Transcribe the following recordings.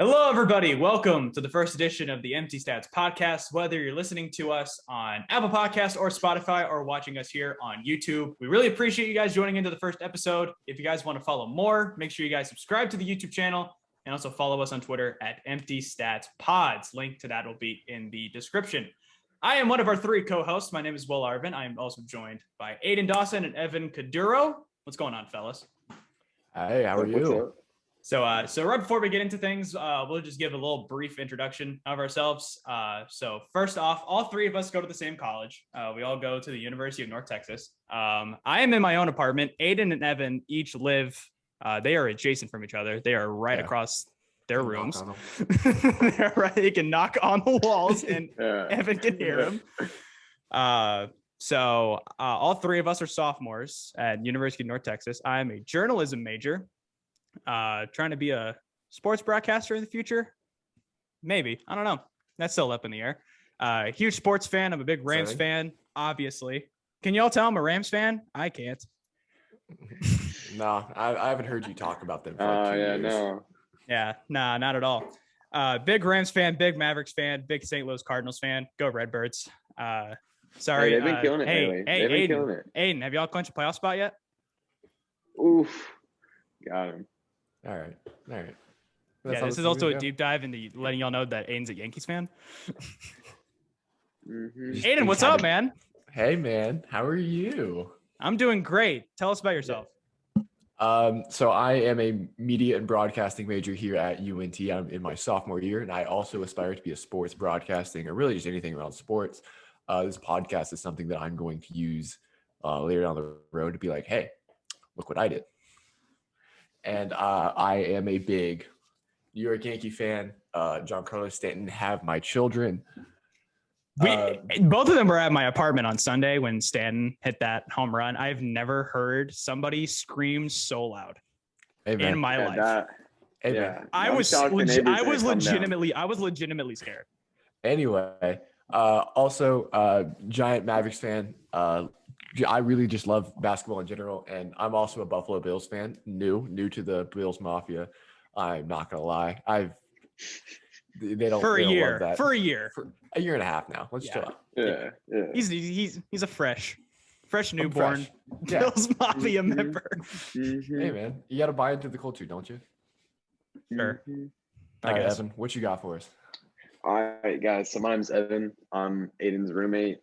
Hello, everybody. Welcome to the first edition of the Empty Stats podcast. Whether you're listening to us on Apple Podcasts or Spotify or watching us here on YouTube, we really appreciate you guys joining into the first episode. If you guys want to follow more, make sure you guys subscribe to the YouTube channel and also follow us on Twitter at Empty Stats Pods. Link to that will be in the description. I am one of our three co-hosts. My name is Will Arvin. I am also joined by Aiden Dawson and Evan Kaduro. What's going on, fellas? Hey, how are you? So right before we get into things, we'll just give a little brief introduction of ourselves. So first off, all three of us go to the same college. We all go to the University of North Texas. I am in my own apartment. Aiden and Evan each live. They are adjacent from each other. They are right across their rooms. They're right. They can knock on the walls, and Evan can hear them. So all three of us are sophomores at University of North Texas. I'm a journalism major. Trying to be a sports broadcaster in the future. Maybe. I don't know. That's still up in the air. Huge sports fan. I'm a big Rams fan, obviously. Can y'all tell I'm a Rams fan? I can't. No, I haven't heard you talk about them for like 2 years. No. Yeah, nah, not at all. Big Rams fan, big Mavericks fan, big St. Louis Cardinals fan. Go Redbirds. Sorry. Hey, they've been killing it lately. They've been killing it. Aiden, have y'all clinched a playoff spot yet? Oof. Got him. All right. Yeah, this is also a deep dive into letting y'all know that Aiden's a Yankees fan. Aiden, what's up, man? Hey, man. How are you? I'm doing great. Tell us about yourself. So I am a media and broadcasting major here at UNT. I'm in my sophomore year, and I also aspire to be a sports broadcasting or really just anything around sports. This podcast is something that I'm going to use later down the road to be like, hey, look what I did. And I am a big New York Yankee fan. Giancarlo Stanton have my children. Both of them were at my apartment on Sunday when Stanton hit that home run. I've never heard somebody scream so loud in my life. I was legitimately scared. Anyway, also giant Mavericks fan. I really just love basketball in general, and I'm also a Buffalo Bills fan. New to the Bills Mafia. I'm not gonna lie. They don't for a year for a year and a half now. Let's chill out. Yeah. He's a fresh newborn Bills Mafia member. Hey man, you got to buy into the culture, don't you? Sure. All right, Evan, what you got for us? All right, guys. So my name's Evan. I'm Aiden's roommate.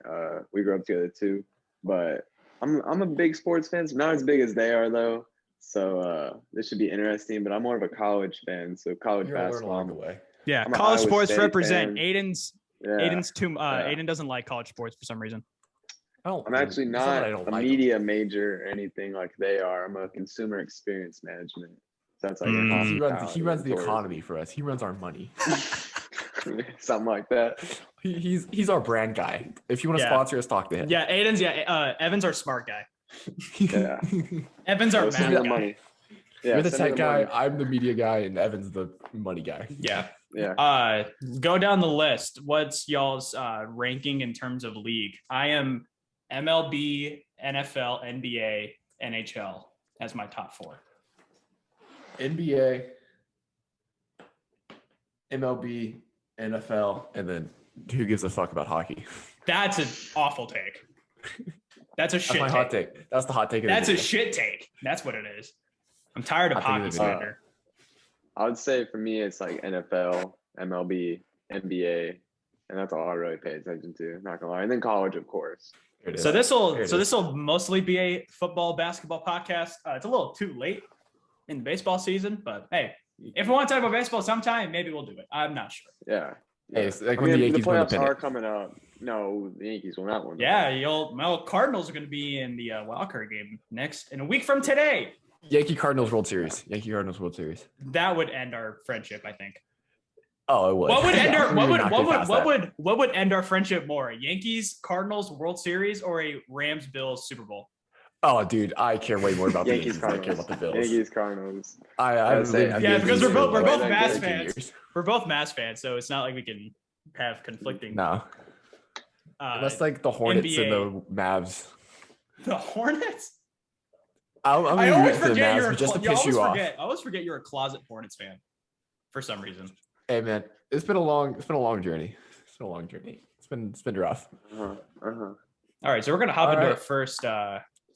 We grew up together too. But I'm a big sports fan. So not as big as they are though. So this should be interesting. But I'm more of a college fan. So college basketball. Along the way. Yeah, I'm college sports State represent. fan. Aiden's too. Aiden doesn't like college sports for some reason. I'm actually not a media major or anything like they are. I'm a consumer experience management. So that's like he runs the economy for us. He runs our money. Something like that. He's our brand guy. If you want to sponsor us, talk to him. Yeah, Evan's our smart guy. Yeah. Evan's our math guy. Money. Yeah, you're the tech guy. Money. I'm the media guy, and Evan's the money guy. Yeah. Go down the list. What's y'all's ranking in terms of league? I am MLB, NFL, NBA, NHL as my top four. NBA, MLB, NFL, and then who gives a fuck about hockey? That's an awful take. That's a shit take. Hot take. That's the hot take. That's a shit take. That's what it is. I'm tired of hockey slander. I would say for me, it's like NFL, MLB, NBA, and that's all I really pay attention to. Not gonna lie, and then college, of course. So this will mostly be a football basketball podcast. It's a little too late in the baseball season, but hey, if we want to talk about baseball sometime, maybe we'll do it. I'm not sure. Yeah. Hey, it's like when the Yankees win the playoffs are coming up. No, the Yankees will not win. Yeah, Cardinals are going to be in the wild card game in a week from today. Yankee Cardinals World Series. That would end our friendship, I think. Oh, it would. What would end our friendship more? A Yankees Cardinals World Series or a Rams Bills Super Bowl? Oh, dude, I care way more about the Yankees than I care about the Bills. Yankees Cardinals. Because we're both Mavs fans. We're both Mavs fans, so it's not like we can have conflicting. No. That's like the Hornets NBA. And the Mavs. The Hornets? I always forget you're just to piss you off. I always forget you're a closet Hornets fan for some reason. Hey man, it's been a long journey. It's been a long journey. It's been rough. All right, so we're gonna hop All into right. our first.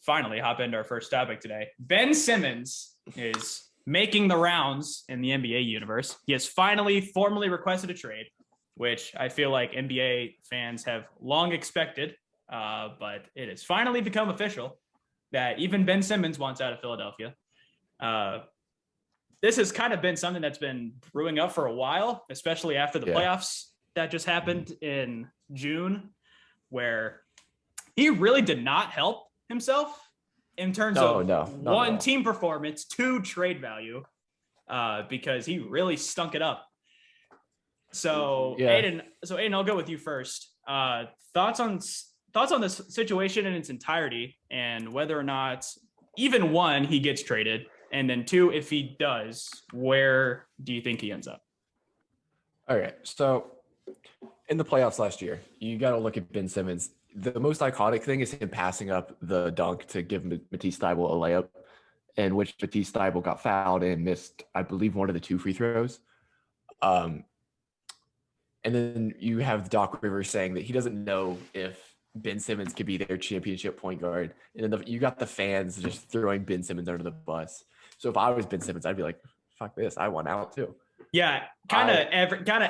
Finally, hop into our first topic today. Ben Simmons is making the rounds in the NBA universe. He has finally formally requested a trade, which I feel like NBA fans have long expected, but it has finally become official that even Ben Simmons wants out of Philadelphia. This has kind of been something that's been brewing up for a while, especially after the playoffs that just happened in June, where he really did not help himself in terms of one, team performance, two, trade value, because he really stunk it up. So Aiden, I'll go with you first. Thoughts on this situation in its entirety, and whether or not, even one, he gets traded, and then two, if he does, where do you think he ends up? All right, so in the playoffs last year, you got to look at Ben Simmons. The most iconic thing is him passing up the dunk to give Matisse Thybulle a layup, in which Matisse Thybulle got fouled and missed, I believe, one of the two free throws. And then you have Doc Rivers saying that he doesn't know if Ben Simmons could be their championship point guard. And then you got the fans just throwing Ben Simmons under the bus. So if I was Ben Simmons, I'd be like, fuck this, I want out too. Yeah, kind of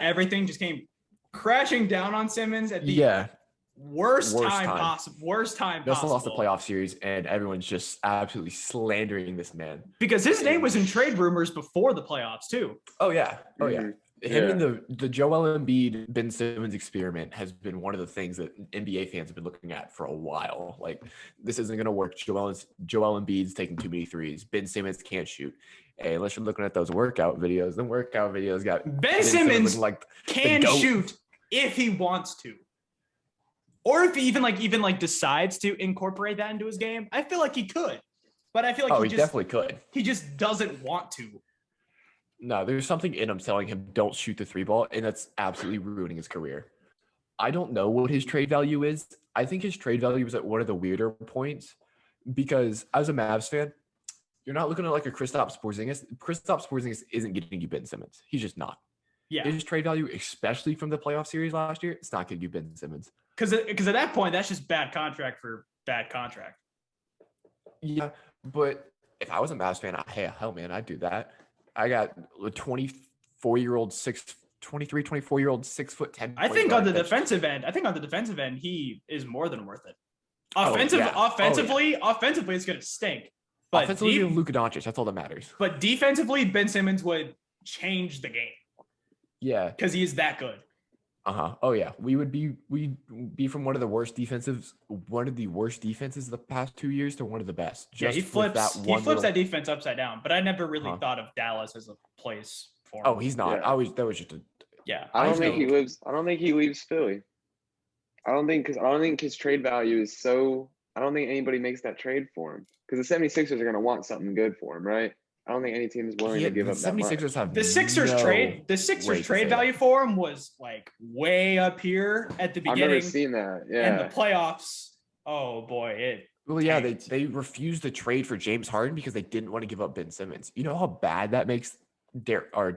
everything just came crashing down on Simmons at the worst time possible. Just lost the playoff series, and everyone's just absolutely slandering this man because his name was in trade rumors before the playoffs too. Oh yeah. Him and the Joel Embiid Ben Simmons experiment has been one of the things that NBA fans have been looking at for a while. Like, this isn't going to work. Joel Embiid's taking too many threes. Ben Simmons can't shoot. Hey, unless you're looking at those workout videos, the workout videos got Ben Simmons like can shoot if he wants to, or if he even decides to incorporate that into his game. I feel like he could, but I feel like he definitely could. He just doesn't want to. No, there's something in him telling him don't shoot the three ball, and that's absolutely ruining his career. I don't know what his trade value is. I think his trade value is at one of the weirder points, because as a Mavs fan, you're not looking at like a Kristaps Porzingis. Kristaps Porzingis isn't getting you Ben Simmons. He's just not. Yeah. His trade value, especially from the playoff series last year, it's not getting you Ben Simmons. Because at that point, that's just bad contract for bad contract. Yeah, but if I was a Mavs fan, hell man, I'd do that. I got a 24-year-old, 24-year-old, 6'10". I think on the defensive end, he is more than worth it. Offensively, it's going to stink. But offensively, Luka Doncic, that's all that matters. But defensively, Ben Simmons would change the game. Yeah, because he is that good. Oh yeah, we'd be from one of the worst defenses of the past 2 years to one of the best. He flips that defense upside down. But I never really thought of Dallas as a place for him. Oh, he's not. Yeah. That was just I don't think he leaves Philly. I don't think his trade value is so. I don't think anybody makes that trade for him, because the 76ers are going to want something good for him, right? I don't think any team is willing to give up that much. 76ers have the Sixers trade value for him was like way up here at the beginning. I've never seen that. Yeah. And the playoffs, oh boy, they refused to trade for James Harden because they didn't want to give up Ben Simmons. You know how bad that makes Daryl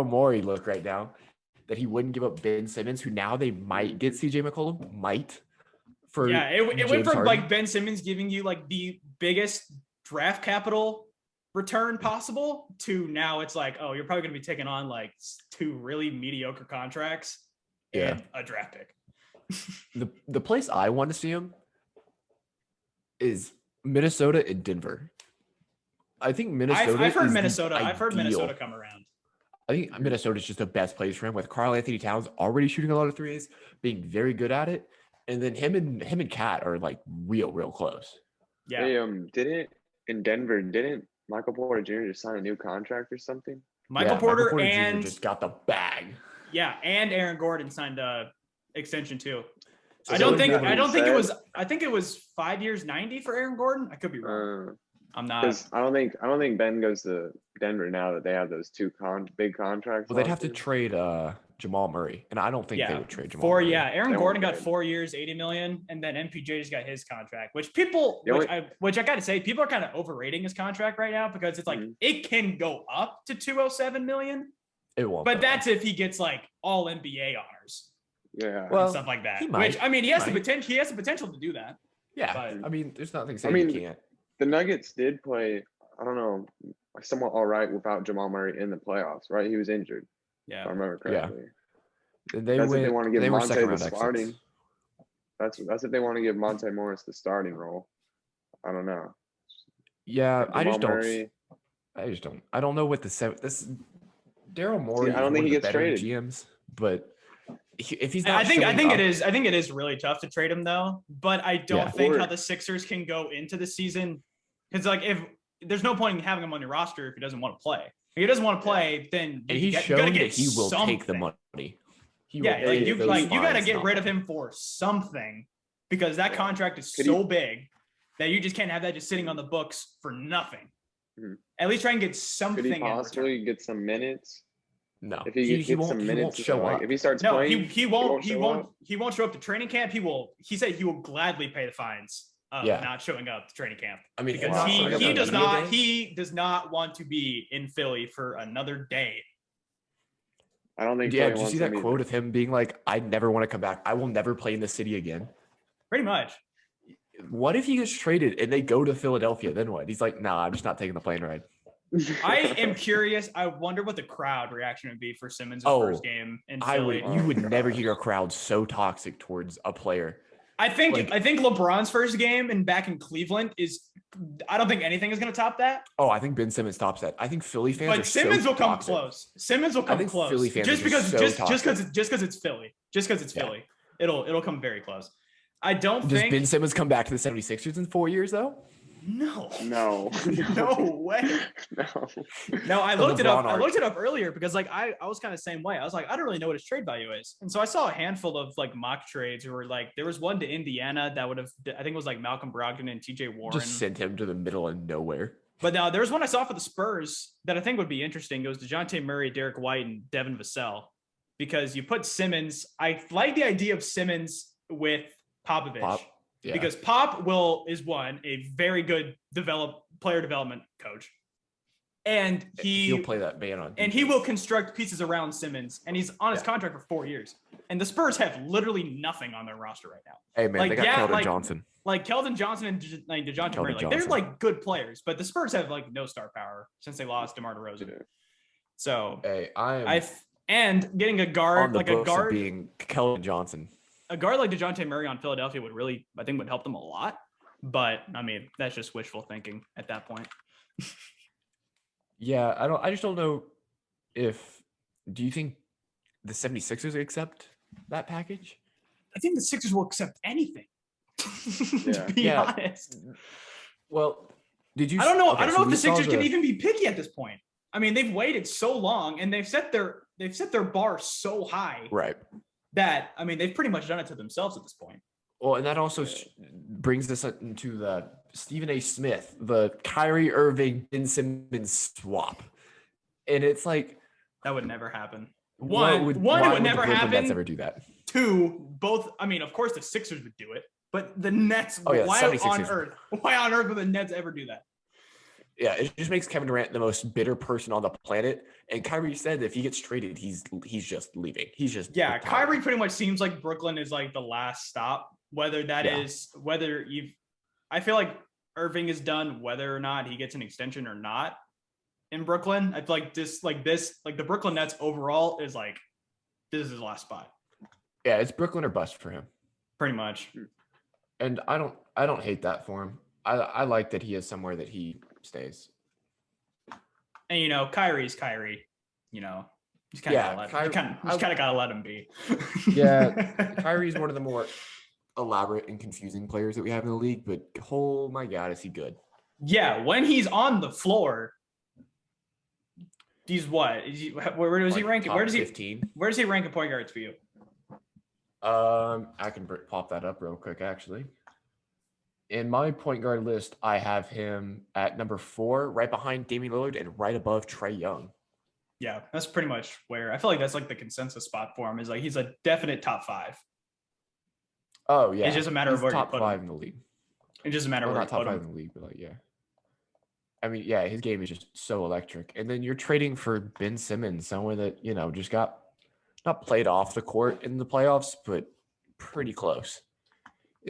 Morey look right now, that he wouldn't give up Ben Simmons, who now they might get CJ McCollum, it went from like Ben Simmons giving you like the biggest draft capital return possible to now it's like, oh, you're probably going to be taking on like two really mediocre contracts and a draft pick. The place I want to see him is Minnesota and Denver. I think Minnesota. I've heard Minnesota come around. I think Minnesota is just the best place for him, with Karl Anthony Towns already shooting a lot of threes, being very good at it, and then him and Cat are like real close. Yeah. They, didn't Michael Porter Jr. just sign a new contract or something? Michael Porter Jr. just got the bag. Yeah, and Aaron Gordon signed a extension too. So I think it was 5 years, 90 for Aaron Gordon. I could be wrong. I'm not. Because I don't think Ben goes to Denver now that they have those two big contracts. Well, they'd have to trade Jamal Murray, and I don't think they would trade Jamal Murray. Aaron They Gordon won't got trade. 4 years, $80 million, and then MPJ just got his contract, which I gotta say, people are kind of overrating his contract right now because it's like it can go up to $207 million. It won't. But that's if he gets like all NBA honors. Yeah. And stuff like that. Which I mean, he has the potential. He has the potential to do that. Yeah. But, I mean, there's nothing saying he can't. The Nuggets did play, I don't know, somewhat all right without Jamal Murray in the playoffs, right? He was injured. Yeah. If I remember correctly. Yeah. That's if they want to give Monte the exits. starting. That's if they want to give Monte Morris the starting role. I don't know. Yeah, I just Murray, don't. I don't know what this Daryl Morey. I don't think he gets traded. GMs, but if he's not, I think it is really tough to trade him though. But I don't think how the Sixers can go into the season because like if there's no point in having him on your roster if he doesn't want to play. If he doesn't want to play, then he's shown that he will take the money. You got to get rid of him for something because that contract is so big that you just can't have that just sitting on the books for nothing. Mm-hmm. At least try and get something. Could he possibly get some minutes? No, if he gets some minutes, he won't show up. If he starts playing, he won't show up to training camp. He said he will gladly pay the fines of not showing up to training camp. I mean, because he does not want to be in Philly for another day. I don't think. Yeah, did you see that quote of him being like, "I never want to come back. I will never play in the city again." Pretty much. What if he gets traded and they go to Philadelphia? Then what? He's like, "Nah, I'm just not taking the plane ride." I am curious. I wonder what the crowd reaction would be for Simmons' first game in Philly. You would never hear a crowd so toxic towards a player. I think LeBron's first game and back in Cleveland is. I don't think anything is going to top that. Oh, I think Ben Simmons tops that. I think Philly fans. But Simmons will come close. Simmons will come close. Philly fans just because it's Philly. Just because it's Philly, it'll come very close. I don't think. Does Ben Simmons come back to the 76ers in 4 years though? No way. No, I looked it up. I looked it up earlier because like I was kind of the same way. I was like, I don't really know what his trade value is. And so I saw a handful of like mock trades where like there was one to Indiana that would have, I think it was like Malcolm Brogdon and TJ Warren. Just sent him to the middle of nowhere. But now there was one I saw for the Spurs that I think would be interesting. It was DeJounte Murray, Derek White, and Devin Vassell. Because you put Simmons, I like the idea of Simmons with Popovich. Yeah. Because Pop is a very good player development coach, and he'll play that man on defense. And he will construct pieces around Simmons, and he's on his contract for 4 years. And the Spurs have literally nothing on their roster right now. Hey man, they got Keldon Johnson. Like Keldon Johnson and DeJounte Murray, like they're like good players, but the Spurs have like no star power since they lost DeMar DeRozan. Yeah. So and getting a guard like a guard being Keldon Johnson. A guard like DeJounte Murray on Philadelphia would help them a lot. But I mean, that's just wishful thinking at that point. Yeah, I just don't know do you think the 76ers accept that package? I think the Sixers will accept anything. To be honest. Well, I don't know if the Sixers can even be picky at this point. I mean, they've waited so long and they've set their bar so high. Right. That, I mean, they've pretty much done it to themselves at this point. Well, and that also brings us into the Stephen A. Smith, the Kyrie Irving, Ben Simmons swap. And it's like... That would never happen. One, it would never happen. Nets ever do that? Two, both... I mean, of course the Sixers would do it, but the Nets... why on earth would the Nets ever do that? Yeah, it just makes Kevin Durant the most bitter person on the planet. And Kyrie said that if he gets traded, he's just leaving. He's just retired. Kyrie pretty much seems like Brooklyn is like the last stop. Whether that is I feel like Irving is done whether or not he gets an extension or not in Brooklyn. I feel like the Brooklyn Nets overall is like this is his last spot. Yeah, it's Brooklyn or bust for him. Pretty much. And I don't hate that for him. I like that he is somewhere that he stays. And Kyrie's Kyrie. He's kind of gotta let him be. Yeah, Kyrie's one of the more elaborate and confusing players that we have in the league, but oh my God, is he good? Yeah, when he's on the floor, he's what? Where does he rank? Where does he 15? Where does he rank in point guards for you? I can pop that up real quick, actually. In my point guard list, I have him at number 4, right behind Damian Lillard and right above Trae Young. Yeah, that's pretty much where I feel like that's like the consensus spot for him is like he's a definite top 5. Oh yeah, It's just a matter of he's where top you put 5 him. in the league. It's just a matter of Well, where not you top put 5 him. in the league, but like yeah. I mean, yeah, his game is just so electric. And then you're trading for Ben Simmons, someone that just got not played off the court in the playoffs, but pretty close.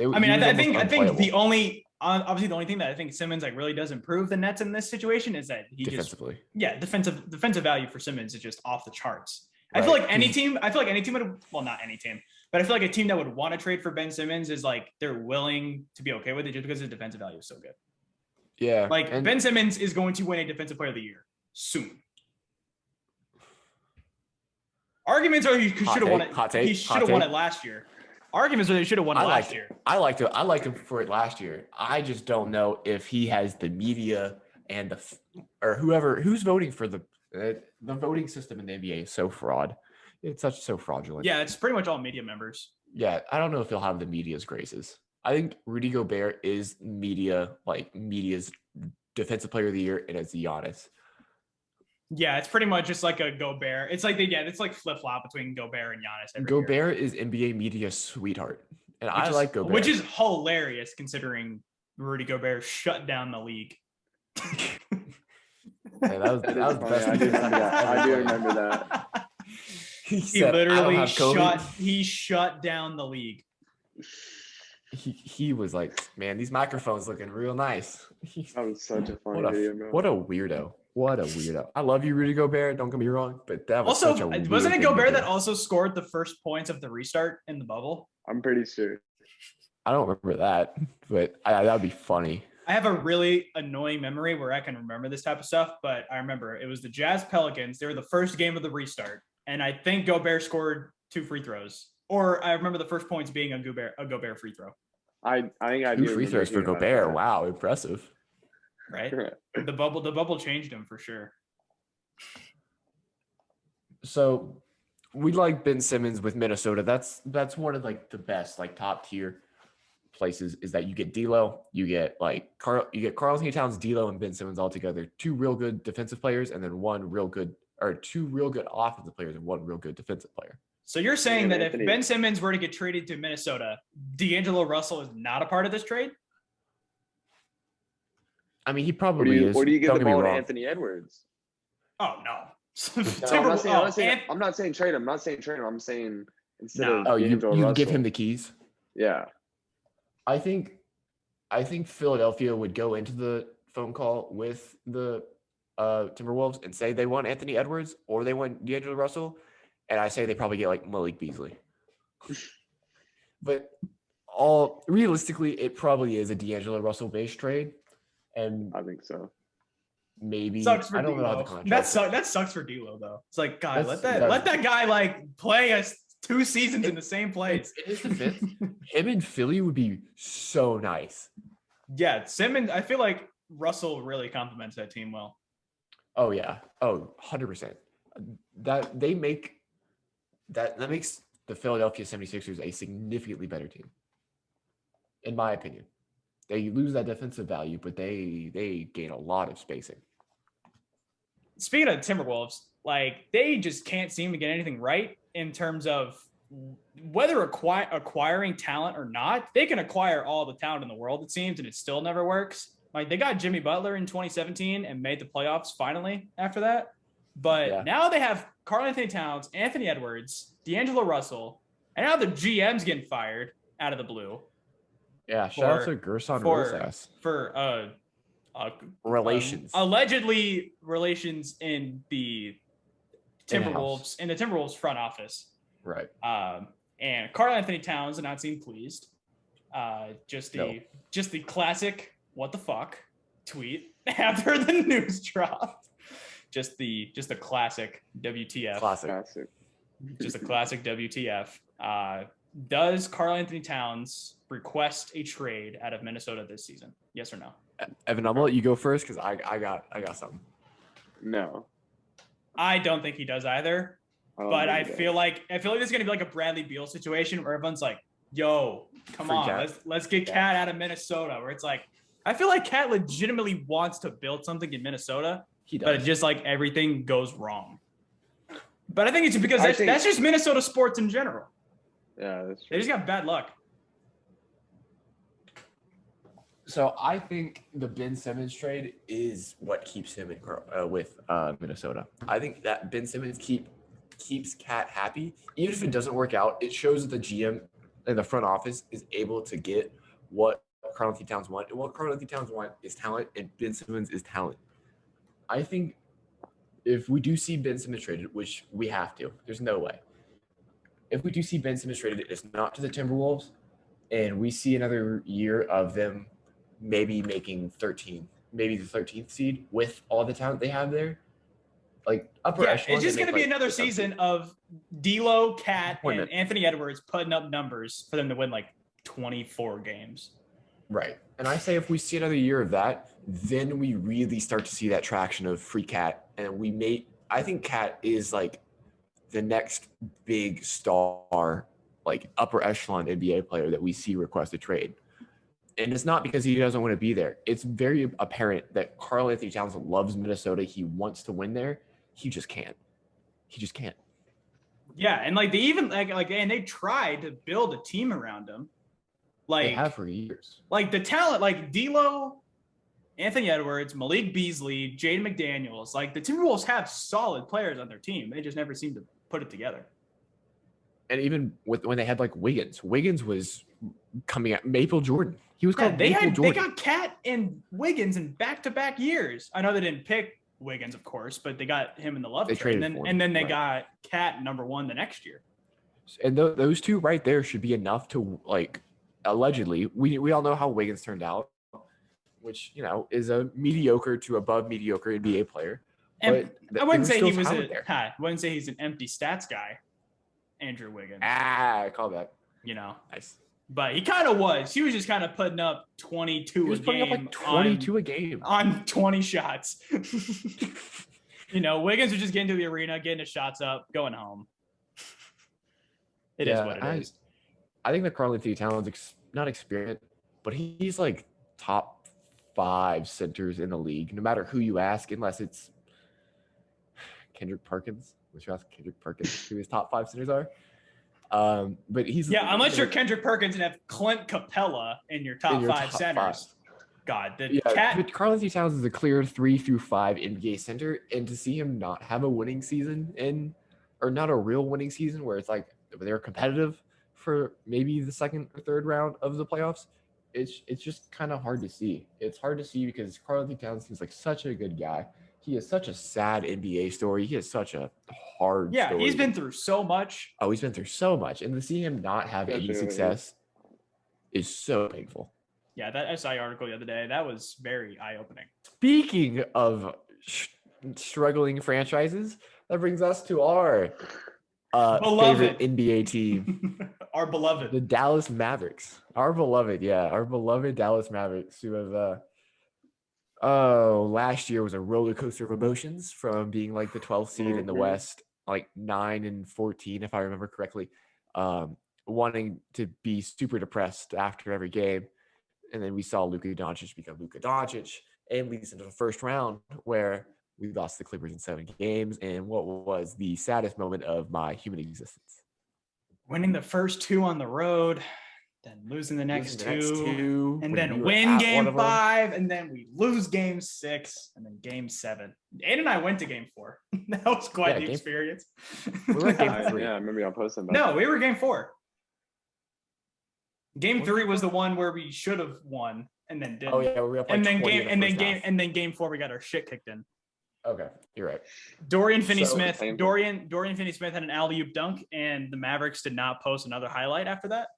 I mean, He was I almost think unplayable the only obviously the only thing that I think Simmons like really does improve the Nets in this situation is that he defensively. defensive value for Simmons is just off the charts. Right. I feel like any team would, well, not any team, but I feel like a team that would want to trade for Ben Simmons is like they're willing to be okay with it just because his defensive value is so good. Yeah. Like Ben Simmons is going to win a defensive player of the year soon. Arguments are he should have won it. He should have won it last year. Arguments are they should have won it last year. I liked him for it last year. I just don't know if he has the media and or who's voting for the voting system in the NBA is so fraud. It's so fraudulent. Yeah, it's pretty much all media members. Yeah, I don't know if he'll have the media's graces. I think Rudy Gobert is media's defensive player of the year, and it's Giannis. Yeah, it's pretty much just like a Gobert. It's like it's like flip-flop between Gobert and Giannis. Gobert is NBA media's sweetheart. And I like Gobert. Which is hilarious considering Rudy Gobert shut down the league. Yeah, that was the best. I do remember that. He literally shut down the league. He was like, man, these microphones looking real nice. That was such a funny video, bro. What a weirdo. What a weirdo. I love you, Rudy Gobert. Don't get me wrong, but that was also, such a weird wasn't it thing Gobert that also scored the first points of the restart in the bubble? I'm pretty sure. I don't remember that, but that would be funny. I have a really annoying memory where I can remember this type of stuff, but I remember it was the Jazz Pelicans. They were the first game of the restart, and I think Gobert scored 2 free throws. Or I remember the first points being a Gobert free throw. I think I 2 free throws for Gobert. Wow, impressive. Right? The bubble changed him for sure. So we like Ben Simmons with Minnesota. That's one of like the best, like top tier places is that you get D'Lo, you get Karl Anthony Towns, D'Lo, and Ben Simmons all together. 2 real good defensive players, and then 2 real good offensive players and 1 real good defensive player. So you're saying that if Ben Simmons were to get traded to Minnesota, D'Angelo Russell is not a part of this trade? I mean, he probably is. Or do you give the ball to Anthony Edwards? Oh, no. I'm not saying trade him. I'm saying instead of you Russell, give him the keys? Yeah. I think Philadelphia would go into the phone call with the Timberwolves and say they want Anthony Edwards or they want D'Angelo Russell. And I say they probably get like Malik Beasley. But realistically, it probably is a D'Angelo Russell base trade. And I think so. Maybe sucks for I don't D'Lo. know how the contract. That sucks for D'Lo though. It's like, God, let that guy like play us 2 seasons in the same place. It is the fifth. Him and Philly would be so nice. Yeah, Simmons. I feel like Russell really complements that team well. Oh yeah. Oh, 100%. That makes the Philadelphia 76ers a significantly better team. In my opinion. They lose that defensive value, but they gain a lot of spacing. Speaking of Timberwolves, like they just can't seem to get anything right in terms of whether acquiring talent or not. They can acquire all the talent in the world, it seems, and it still never works. Like they got Jimmy Butler in 2017 and made the playoffs finally after that. But now they have Karl Anthony Towns, Anthony Edwards, D'Angelo Russell, and now the GM's getting fired out of the blue. Yeah, shout out to Gerson Rosas. For relations. Allegedly relations in the Timberwolves front office. Right. And Karl Anthony Towns not seem pleased. Just the classic what the fuck tweet after the news dropped. Just the classic WTF. Classic. Just a classic WTF. Does Karl Anthony Towns request a trade out of Minnesota this season? Yes or no? Evan, I'm gonna let you go first because I got something. No. I don't think he does either. But I feel like this is gonna be like a Bradley Beal situation where everyone's like, Yo, come Free on. Cat. Let's get Cat out of Minnesota, where it's like, I feel like Cat legitimately wants to build something in Minnesota, He but does. it just like everything goes wrong. But I think it's because I think- that's just Minnesota sports in general. Yeah, that's They true. just got bad luck. So I think the Ben Simmons trade is what keeps him with Minnesota. I think that Ben Simmons keeps Cat happy. Even if it doesn't work out, it shows that the GM and the front office is able to get what Karl-Anthony Towns want. And what Karl-Anthony Towns want is talent, and Ben Simmons is talent. I think if we do see Ben Simmons traded, which we have to, there's no way. If we do see Ben Simmons traded, it's not to the Timberwolves, and we see another year of them maybe making 13, maybe the 13th seed with all the talent they have there. Like upper echelon. It's just going to be another the sub season seed. of D'Lo, Cat, and Appointment. Anthony Edwards putting up numbers for them to win like 24 games. Right. And I say if we see another year of that, then we really start to see that traction of free Cat. And I think Cat is like the next big star, like upper echelon NBA player that we see request a trade. And it's not because he doesn't want to be there. It's very apparent that Karl-Anthony Towns loves Minnesota. He wants to win there. He just can't. He just can't. Yeah, and like they even and they tried to build a team around him. Like They have for years. Like the talent, like D'Lo, Anthony Edwards, Malik Beasley, Jaden McDaniels. Like the Timberwolves have solid players on their team. They just never seem to put it together. And even when they had like Wiggins was coming out. Maple Jordan. He was called They Maple Jordan. got Cat and Wiggins in back-to-back years. I know they didn't pick Wiggins, of course, but they got him in the love They trade. traded for him, And then they right. got Cat number 1 the next year. And those two right there should be enough to, like, allegedly, we all know how Wiggins turned out, which, you know, is a mediocre to above mediocre NBA player. And But I wouldn't there say he was talent there. I wouldn't say he's an empty stats guy, Andrew Wiggins. I call that. You know, Nice. but he kind of was. He was just kind of putting up 22 He was a putting game up like 22 a game. on 20 shots. You know, Wiggins was just getting to the arena, getting his shots up, going home. It is what it is. I think that Karl-Anthony Towns not experienced, but he's like top 5 centers in the league, no matter who you ask, unless it's Kendrick Perkins, which you ask Kendrick Perkins who his top 5 centers are. But he's Unless you're Kendrick Perkins and have Clint Capella in your top 5 centers. God, but Karl-Anthony Towns is a clear 3 through 5 NBA center, and to see him not have a winning season or not a real winning season where it's like they're competitive for maybe the second or third round of the playoffs, it's just kind of hard to see. It's hard to see because Karl-Anthony Towns seems like such a good guy. He has such a sad NBA story. He has such a hard story. He's been through so much. Oh, he's been through so much. And to see him not have any success is so painful. Yeah, that SI article the other day, that was very eye-opening. Speaking of struggling franchises, that brings us to our favorite NBA team. Our beloved. The Dallas Mavericks. Our beloved Dallas Mavericks, who have last year was a roller coaster of emotions from being like the 12th seed in the West, like 9-14, if I remember correctly, wanting to be super depressed after every game. And then we saw Luka Doncic become Luka Doncic and leads into the first round where we lost the Clippers in 7 games. And what was the saddest moment of my human existence? Winning the first 2 on the road, then losing the next two, and then win game 5, and then we lose game 6, and then game 7. Aiden and I went to game 4. That was quite the experience. We were at game 3. Yeah, I remember y'all posting about No, we were game 4. Game 3 was the one where we should have won and then didn't. Oh yeah, we were up like game 4 we got our shit kicked in. Okay, you're right. Dorian Finney-Smith had an alley-oop dunk, and the Mavericks did not post another highlight after that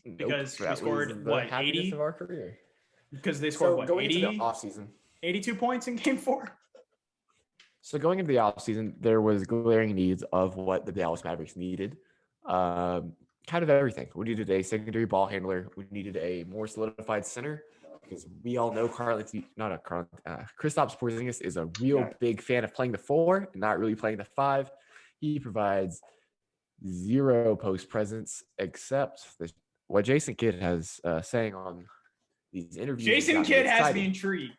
because we scored 80 of our career. Because they scored 80 into the offseason. 82 points in game 4. So going into the offseason, there was glaring needs of what the Dallas Mavericks needed. Kind of everything. We needed a secondary ball handler. We needed a more solidified center because we all know Kristaps Porzingis is a real big fan of playing the 4 and not really playing the 5. He provides 0 post presence except what Jason Kidd has saying on these interviews. Jason Kidd has me intrigued.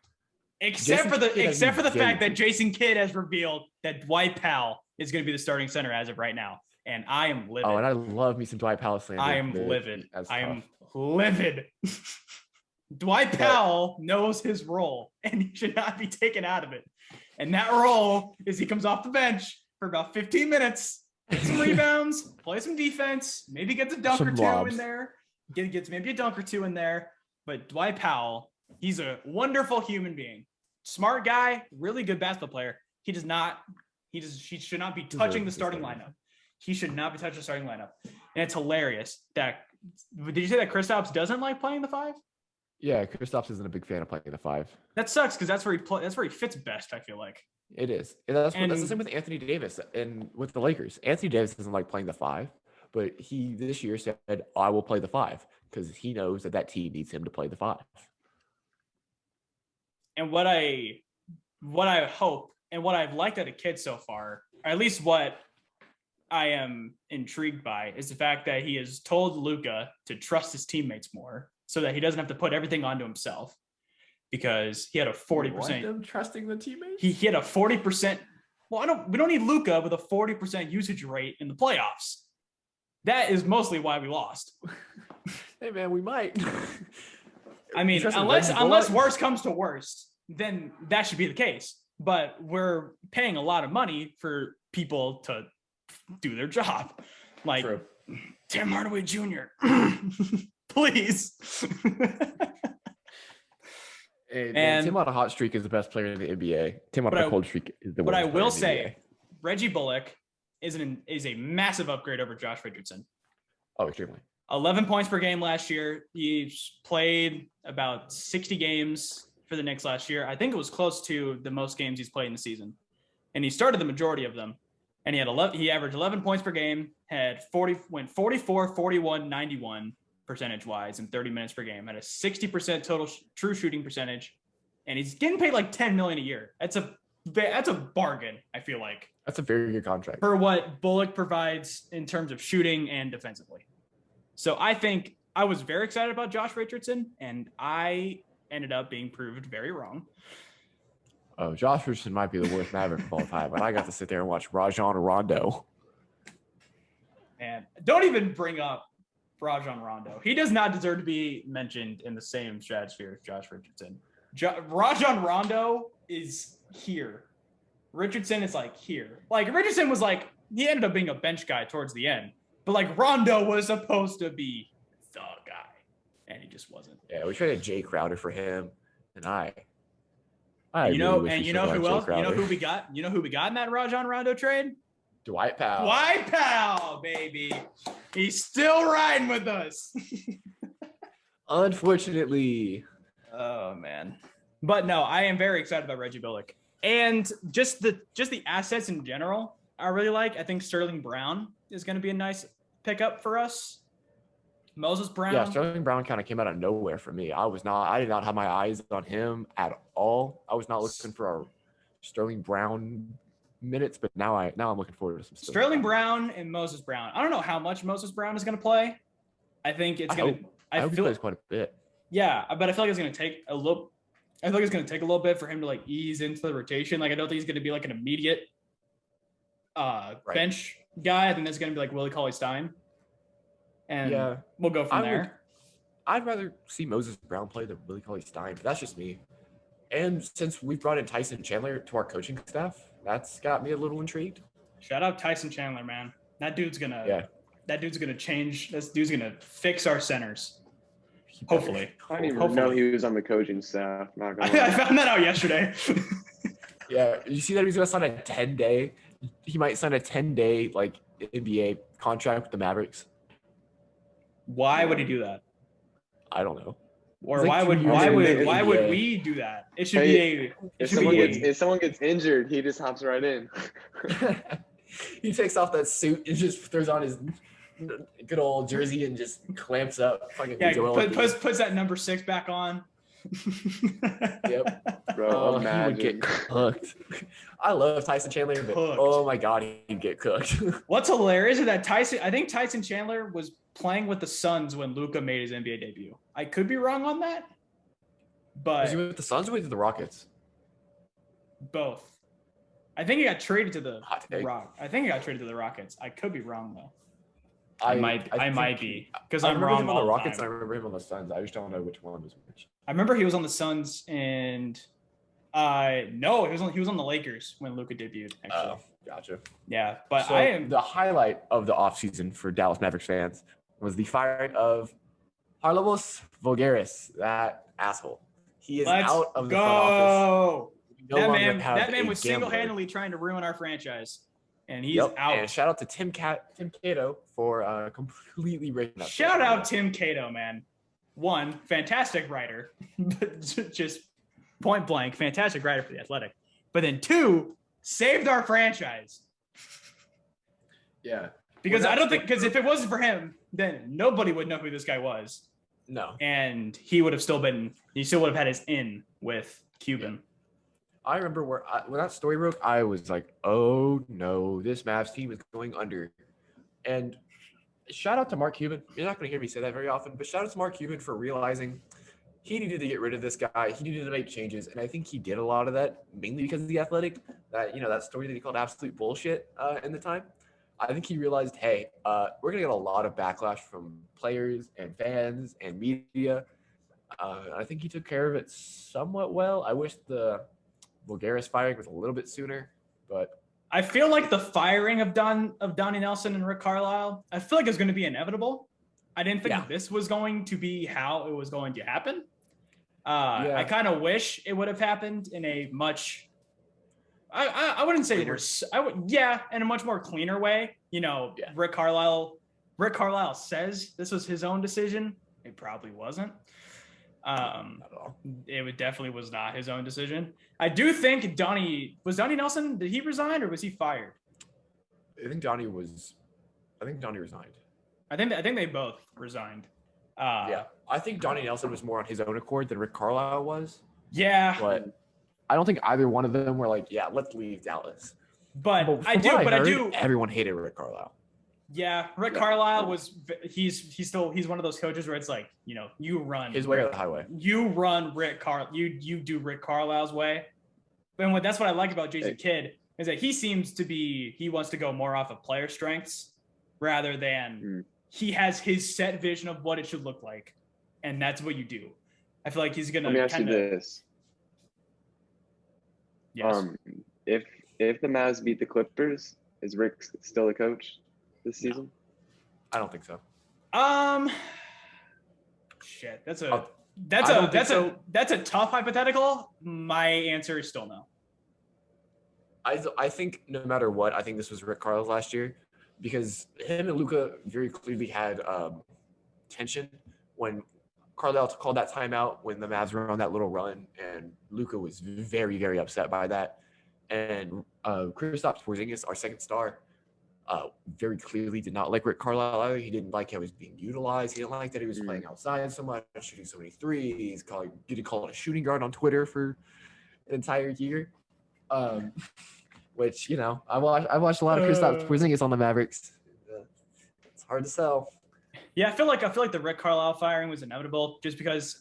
Except for the fact that Jason Kidd has revealed that Dwight Powell is going to be the starting center as of right now. And I am livid. Oh, and I love me some Dwight Powell slander. I am livid. I am livid. Dwight Powell knows his role, and he should not be taken out of it. And that role is he comes off the bench for about 15 minutes, gets some rebounds, play some defense, maybe gets a dunk or two in there, gets maybe a dunk or two in there. But Dwight Powell, he's a wonderful human being, smart guy, really good basketball player. He should not be touching the starting lineup. He should not be touching the starting lineup. And it's hilarious that, did you say that Kristaps doesn't like playing the 5? Yeah, Kristaps isn't a big fan of playing the 5. That sucks because that's where he fits best, I feel like. It is. And that's the same with Anthony Davis and with the Lakers. Anthony Davis doesn't like playing the 5, but he this year said, I will play the 5 because he knows that team needs him to play the 5. And what I hope and what I've liked out of Kidd so far, or at least what I am intrigued by, is the fact that he has told Luka to trust his teammates more so that he doesn't have to put everything onto himself, because he had a 40%. Them trusting the teammates? He had a 40%. Well, we don't need Luka with a 40% usage rate in the playoffs. That is mostly why we lost. Hey man, we might. I mean, unless worst comes to worst, then that should be the case. But we're paying a lot of money for people to do their job. Like True. Tim Hardaway Jr. Please. And Tim on a hot streak is the best player in the NBA. Tim on a cold streak is the worst. But I will say, NBA. Reggie Bullock is a massive upgrade over Josh Richardson. Oh, extremely. 11 points per game last year. He's played about 60 games for the Knicks last year. I think it was close to the most games he's played in the season. And he started the majority of them. And he averaged 11 points per game, went 44, 41, 91 percentage-wise in 30 minutes per game, had a 60% total true shooting percentage, and he's getting paid like $10 million a year. That's a bargain, I feel like. That's a very good contract. For what Bullock provides in terms of shooting and defensively. So I think I was very excited about Josh Richardson, and I ended up being proved very wrong. Oh, Josh Richardson might be the worst Maverick of all time, but I got to sit there and watch Rajon Rondo. And don't even bring up Rajon Rondo. He does not deserve to be mentioned in the same stratosphere as Josh Richardson. Rajon Rondo is here. Richardson is like here. Like Richardson was like, he ended up being a bench guy towards the end. But like Rondo was supposed to be the guy. And he just wasn't. Yeah, we traded Jay Crowder for him. And you know who else? You know who we got? You know who we got in that Rajon Rondo trade? Dwight Powell. Dwight Powell, baby. He's still riding with us. Unfortunately. Oh man. But no, I am very excited about Reggie Bullock. And just the assets in general, I really like. I think Sterling Brown is going to be a nice pickup for us. Moses Brown. Yeah, Sterling Brown kind of came out of nowhere for me. I did not have my eyes on him at all. I was not looking for our Sterling Brown minutes, but now I'm looking forward to some Sterling Brown and Moses Brown. I don't know how much Moses Brown is going to play. I think it's going to. I hope he plays quite a bit. Yeah, but I feel like it's going to take a little. I feel like it's going to take a little bit for him to like ease into the rotation. Like I don't think he's going to be like an immediate bench guy. I think that's going to be like Willie Cauley-Stein, and we'll go from there. I'd rather see Moses Brown play than Willie Cauley-Stein, but that's just me. And since we've brought in Tyson Chandler to our coaching staff, that's got me a little intrigued. Shout out Tyson Chandler, man. That dude's gonna change. This dude's gonna fix our centers. Hopefully. I didn't even know he was on the coaching staff. Not gonna lie. I found that out yesterday. Yeah, you see that he's gonna sign a 10-day. He might sign a 10-day like NBA contract with the Mavericks. Why would he do that? I don't know. Or why would we do that? It should be if someone gets injured, he just hops right in. He takes off that suit and just throws on his good old jersey and just clamps up. Puts that number 6 back on. Yep. Bro, He would get imagine. cooked. I love Tyson Chandler, but Cooked. oh my God, he'd get cooked. What's hilarious is that I think Tyson Chandler was playing with the Suns when Luka made his NBA debut. I could be wrong on that, Was he but with the Suns or with the Rockets? both. I think he got traded to the Hot take. I think he got traded to the Rockets. I could be wrong though. I might think be because I I'm remember wrong him on all the the Rockets time. and I remember him on the Suns. I just don't know which one was which. I remember he was on the Suns and no, he was on the Lakers when Luka debuted. Actually, Gotcha. yeah, but So the highlight of the offseason for Dallas Mavericks fans was the firing of Carlos Voulgaris, that asshole. He is let's out of the front office. go. We no longer That have man a was gambler. single-handedly trying to ruin our franchise, and he's Yep. out. And shout out to Tim Cato for completely breaking up. Shout out Tim Cato, man. One, fantastic writer, just point blank, fantastic writer for The Athletic. But then two, saved our franchise. Yeah. Because Well, I don't think, because if it wasn't for him, then nobody would know who this guy was. No. And he would still have had his in with Cuban. I remember when that story broke, I was like, oh no, this Mavs team is going under. And shout out to Mark Cuban. You're not going to hear me say that very often, but shout out to Mark Cuban for realizing he needed to get rid of this guy. He needed to make changes. And I think he did a lot of that, mainly because of The Athletic, that story that he called absolute bullshit in the time. I think he realized, hey, we're going to get a lot of backlash from players and fans and media. I think he took care of it somewhat well. I wish the Voulgaris firing was a little bit sooner, but I feel like the firing of Donnie Nelson and Rick Carlisle, I feel like it's going to be inevitable. I didn't think this was going to be how it was going to happen. I kind of wish it would have happened in a much, I wouldn't say in a much more cleaner way. Rick Carlisle says this was his own decision. It probably wasn't. not at all. It definitely was not his own decision. I do think Donnie Nelson, did he resign or was he fired? I think Donnie resigned. I think they both resigned. I think Donnie Nelson was more on his own accord than Rick Carlisle was. Yeah. But I don't think either one of them were like, yeah, let's leave Dallas. But I do. Everyone hated Rick Carlisle. Yeah, Rick Carlisle he's one of those coaches where it's like, you run his way or the highway. You run you do Rick Carlisle's way. And that's what I like about Jason Kidd is that he wants to go more off of player strengths rather than he has his set vision of what it should look like. And that's what you do. I feel like he's going to Let me ask you this. Yes. If the Mavs beat the Clippers, is Rick still the coach this season? I don't think so. Shit. That's a tough hypothetical. My answer is still no. I think no matter what, I think this was Rick Carlisle last year because him and Luka very clearly had tension when Carlisle called that timeout when the Mavs were on that little run, and Luka was very, very upset by that. And Kristaps Porzingis, our second star, very clearly did not like Rick Carlisle either. He didn't like how he was being utilized. He didn't like that he was playing outside so much, shooting so many threes. Getting called a shooting guard on Twitter for an entire year. Which I watched a lot of Kristaps Porzingis on the Mavericks. It's hard to sell. Yeah, I feel like the Rick Carlisle firing was inevitable just because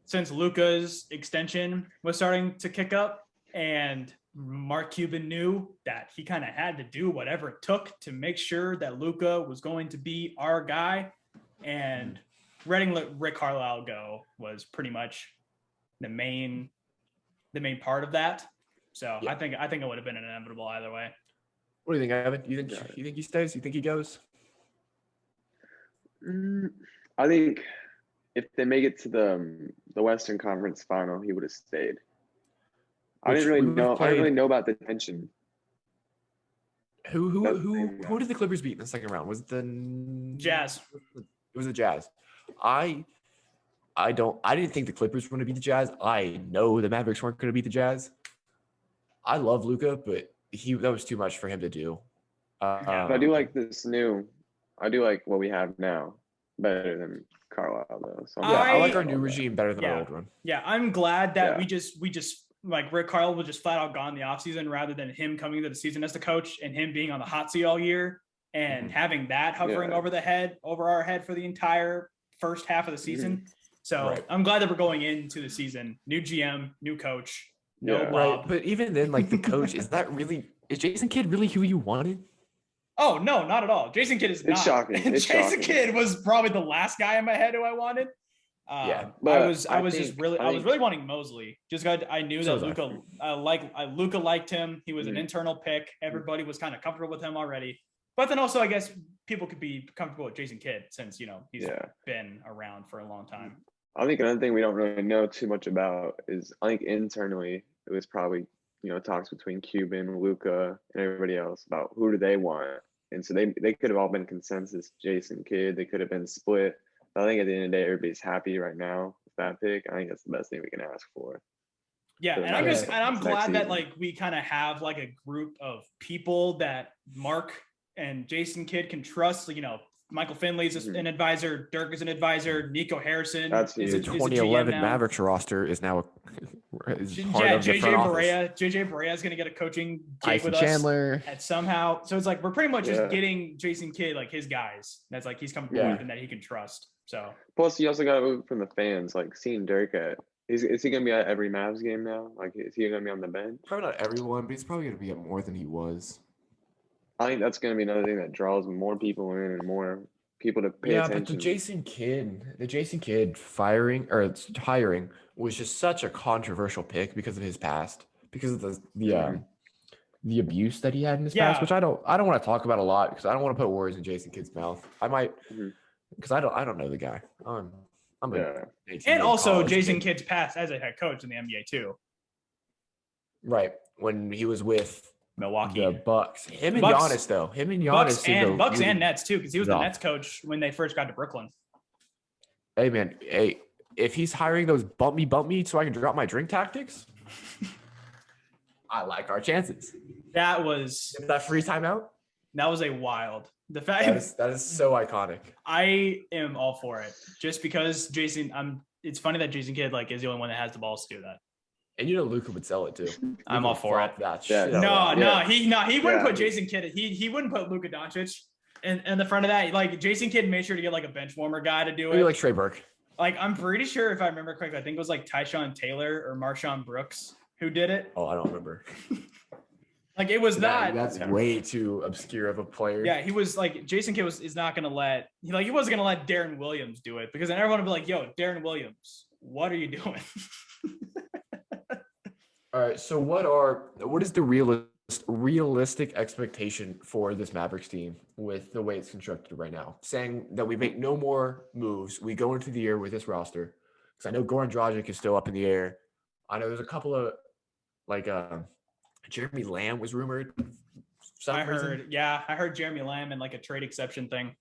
since Luka's extension was starting to kick up and Mark Cuban knew that he kind of had to do whatever it took to make sure that Luka was going to be our guy, and letting Rick Carlisle go was pretty much the main part of that. So yeah. I think it would have been inevitable either way. What do you think, Evan? You think he stays? You think he goes? I think if they make it to the Western Conference Final, he would have stayed. I didn't really know about the tension. Who did the Clippers beat in the second round? Was it the Jazz? It was the Jazz. I didn't think the Clippers were going to beat the Jazz. I know the Mavericks weren't going to beat the Jazz. I love Luka, but that was too much for him to do. But I do like what we have now. better than Carlisle though. So I like our new regime better than our old one. Yeah, I'm glad that we just like Rick Carl was just flat out gone in the offseason rather than him coming into the season as the coach and him being on the hot seat all year and having that hovering over our head for the entire first half of the season. So I'm glad that we're going into the season. New GM, new coach, no Bob. Right. But even then, like the coach, is Jason Kidd really who you wanted? Oh, no, not at all. Jason Kidd is not. It's shocking. Jason Kidd was probably the last guy in my head who I wanted. But I was really wanting Mosley. Just because I knew that Luka liked him. He was an internal pick. Everybody was kind of comfortable with him already. But then also, I guess people could be comfortable with Jason Kidd since he's been around for a long time. I think another thing we don't really know too much about is I think internally it was probably talks between Cuban, Luka, and everybody else about who do they want. And so they could have all been consensus Jason Kidd. They could have been split. But I think at the end of the day, everybody's happy right now with that pick. I think that's the best thing we can ask for. Yeah, and I'm glad that like we kind of have like a group of people that Mark and Jason Kidd can trust. Michael Finley's an advisor, Dirk is an advisor, Nico Harrison is a 2011 Mavericks roster is now JJ Barea is going to get a coaching gig with us at somehow. So it's like we're pretty much just getting Jason Kidd like his guys. That's like he's coming forward and that he can trust. So plus you also got to move from the fans, like seeing Dirk is he going to be at every Mavs game now? Like is he going to be on the bench? Probably not everyone, but he's probably going to be at more than he was. I think that's going to be another thing that draws more people in and more people to pay attention. Yeah, but the Jason Kidd hiring was just such a controversial pick because of his past, because of the abuse that he had in his past, which I don't want to talk about a lot because I don't want to put words in Jason Kidd's mouth. I might because I don't know the guy. And also Jason Kidd's past as a head coach in the NBA too. Right, when he was with Milwaukee, the Bucks. Him and Giannis Bucks and Nets too, because he was the Nets coach when they first got to Brooklyn. Hey man, if he's hiring those bump me so I can drop my drink tactics, I like our chances. That free timeout. That was a wild. The fact that is so iconic. I am all for it, just because it's funny that Jason Kidd is the only one that has the balls to do that. And Luka would sell it too. I'm all for it. He wouldn't put Jason Kidd. He wouldn't put Luka Doncic in the front of that. Like Jason Kidd made sure to get like a bench warmer guy to do it. Maybe like Trey Burke. Like I'm pretty sure if I remember correctly, I think it was like Tyshawn Taylor or Marshawn Brooks who did it. Oh, I don't remember. Like it was not. That's way too obscure of a player. Yeah, he was like Jason Kidd is not gonna let he wasn't gonna let Darren Williams do it because then everyone would be like, "Yo, Darren Williams, what are you doing?" All right, so what is the realistic expectation for this Mavericks team with the way it's constructed right now? Saying that we make no more moves, we go into the year with this roster. Because I know Goran Dragic is still up in the air. I know there's a couple of Jeremy Lamb was rumored. I heard Jeremy Lamb and like a trade exception thing.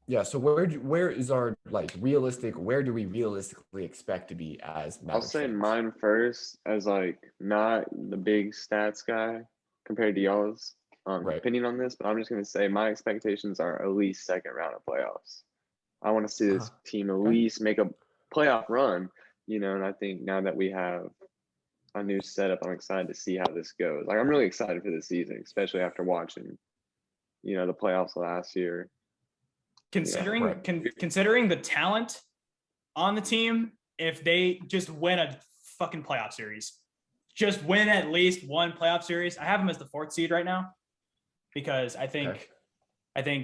Yeah, so where is our where do we realistically expect to be as Mavericks? I'll say mine first as not the big stats guy compared to y'all's opinion on this, but I'm just going to say my expectations are at least second round of playoffs. I want to see this team at least make a playoff run, and I think now that we have a new setup, I'm excited to see how this goes. I'm really excited for this season, especially after watching, the playoffs last year. Considering the talent on the team, if they just win a fucking playoff series, just win at least one playoff series. I have them as the 4th seed right now because I think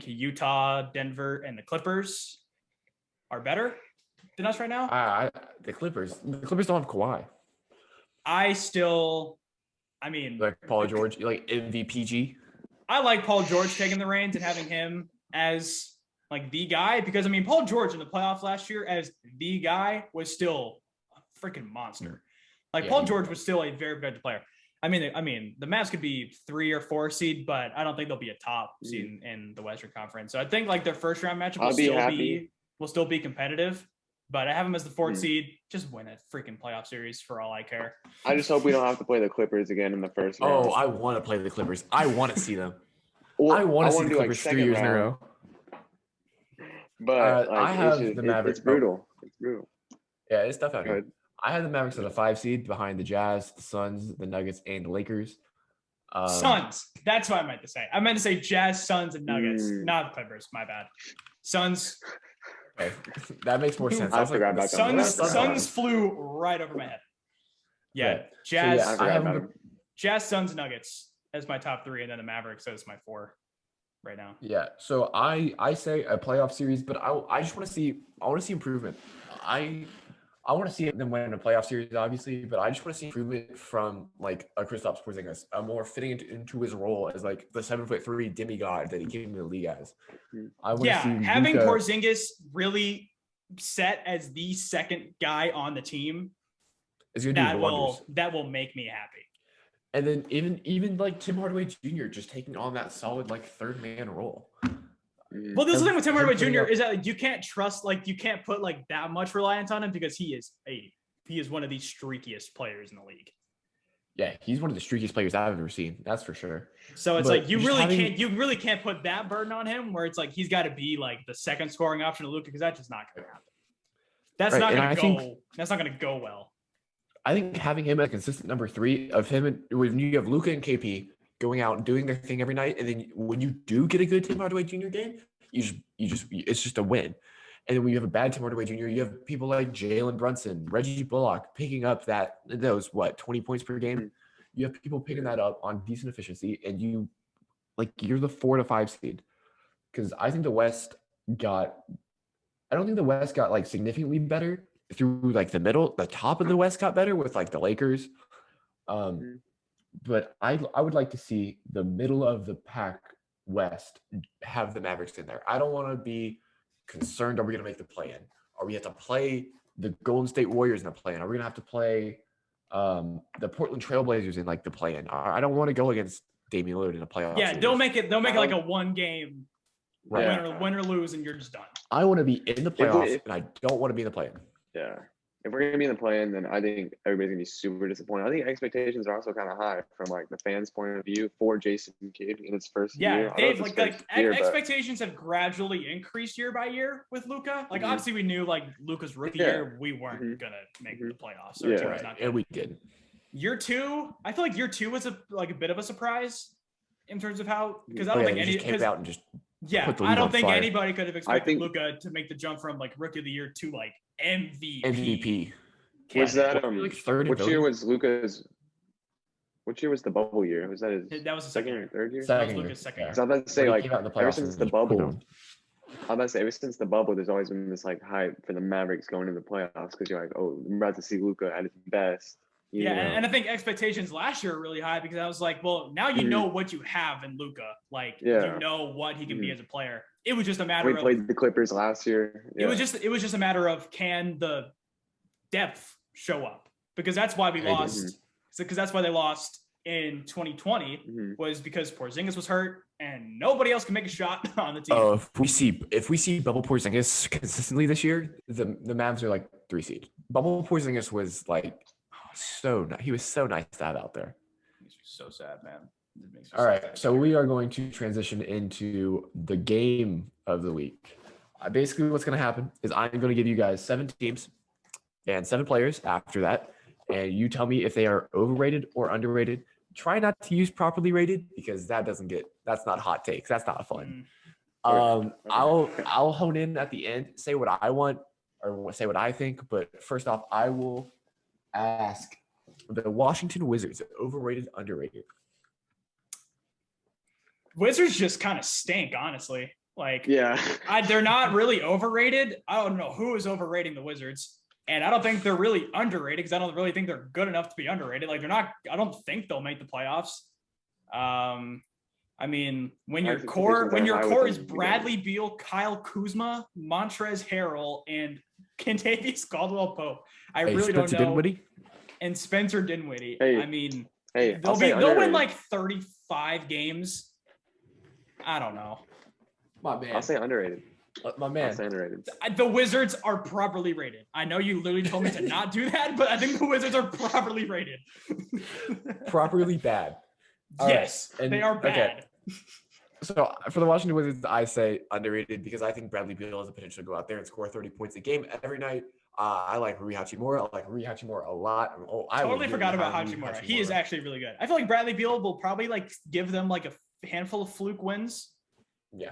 Utah, Denver, and the Clippers are better than us right now. The Clippers don't have Kawhi. Like Paul George, like MVPG. I like Paul George taking the reins and having him as the guy, because Paul George in the playoffs last year as the guy was still a freaking monster. Paul George was still a very good player. The Mavs could be 3 or 4 seed, but I don't think they'll be a top seed in the Western Conference. So I think their first round matchup will still be competitive. But I have them as the 4th seed. Just win a freaking playoff series for all I care. I just hope we don't have to play the Clippers again in the first round. Oh, I want to play the Clippers. I want to see them. I want to see the Clippers 3 years in a row. But I have the Mavericks. It's brutal. It's brutal. Yeah, it's tough out Go here. ahead. I had the Mavericks at a 5 seed behind the Jazz, the Suns, the Nuggets, and the Lakers. Suns. That's what I meant to say. I meant to say Jazz, Suns, and Nuggets, not Clippers. My bad. Suns. Okay. That makes more sense. I forgot about that. Suns flew right over my head. Yeah, Jazz. So I have Jazz, Suns, Nuggets as my top 3, and then the Mavericks as my 4 right now. Yeah. So I say a playoff series, but I just want to see improvement. I want to see them win a playoff series, obviously, but I just want to see improvement from like a Kristaps Porzingis, a more fitting into his role as like the 7'3" demigod that he came into the league as. I want to see having Luka, Porzingis really set as the second guy on the team, that will make me happy. And then even like Tim Hardaway Jr. just taking on that solid like third man role. Well, this is the thing with Tim Hardaway Jr. is that you can't trust, like you can't put like that much reliance on him because he is one of the streakiest players in the league. Yeah, he's one of the streakiest players I've ever seen. That's for sure. So it's like you really can't put that burden on him where it's like he's got to be like the second scoring option to Luka because that's just not going to happen. That's not going to go well. I think having him a consistent number 3 of him when you have Luka and KP going out and doing their thing every night, and then when you do get a good Tim Hardaway Jr. game, it's just a win. And then when you have a bad Tim Hardaway Jr., you have people like Jalen Brunson, Reggie Bullock picking up those 20 points per game. You have people picking that up on decent efficiency, and you're the 4 to 5 seed. Because I think the West got like significantly better through like the middle. The top of the West got better with like the Lakers. But I would like to see the middle of the pack West have the Mavericks in there. I don't want to be concerned, are we going to make the play-in? Are we have to play the Golden State Warriors in the play-in? Are we going to have to play the Portland Trailblazers in like the play-in? I don't want to go against Damian Lillard in a playoff series. They'll make it like a one game win or lose and you're just done. I want to be in the playoffs and I don't want to be in the play-in. Yeah. If we're going to be in the play-in, then I think everybody's going to be super disappointed. I think expectations are also kind of high from like the fans' point of view for Jason Kidd in his first year. Expectations have gradually increased year by year with Luka. Like obviously we knew like Luka's rookie year we weren't going to make the playoffs. And we did. Year 2, I feel like year 2 was a bit of a surprise in terms of how because I don't think any came out and just I don't think anybody could have expected Luka to make the jump from like rookie of the year to like MVP. Was that like third? Which year was Luka's? Which year was the bubble year? Was that his? That was the second or third year. That was Luka's second year. So I'm about to say like ever since the bubble. Ever since the bubble, there's always been this like hype for the Mavericks going into the playoffs because you're like, oh, we're about to see Luka at his best. And I think expectations last year were really high because I was like, well, now you know what you have in Luka. Like you know what he can be as a player. It was just a matter of we played the Clippers last year. It was just a matter of can the depth show up? Because that's why we lost. Because that's why they lost in 2020 was because Porzingis was hurt and nobody else can make a shot on the team. Oh, if we see Bubble Porzingis consistently this year, the Mavs are like 3 seed. Bubble Porzingis was like he was so nice to have out there. Makes me so sad, man. All right, so we are going to transition into the game of the week. Basically, what's going to happen is I'm going to give you guys 7 teams and 7 players after that, and you tell me if they are overrated or underrated. Try not to use properly rated because that's not hot takes. That's not fun. I'll hone in at the end, say what I want or say what I think. But first off, I will ask the Washington Wizards, overrated, underrated. Wizards just kind of stink, honestly. Like, they're not really overrated. I don't know who is overrating the Wizards, and I don't think they're really underrated because I don't really think they're good enough to be underrated. Like, they're not. I don't think they'll make the playoffs. I mean, when your core is Bradley Beal, Kyle Kuzma, Montrezl Harrell, and Kentavious Caldwell-Pope, I really don't know. Dinwiddie? And Spencer Dinwiddie. I mean, they'll win like 35 games. I don't know. My man. I'll say underrated. My man. I'll say underrated. The Wizards are properly rated. I know you literally told me to not do that, but I think the Wizards are properly rated. Properly bad. Yes, they are bad. So for the Washington Wizards, I say underrated because I think Bradley Beal has the potential to go out there and score 30 points a game every night. I like Rui Hachimura. I like Rui Hachimura a lot. I Totally forgot about Hachimura. He is actually really good. I feel like Bradley Beal will probably like give them like a handful of fluke wins. Yeah.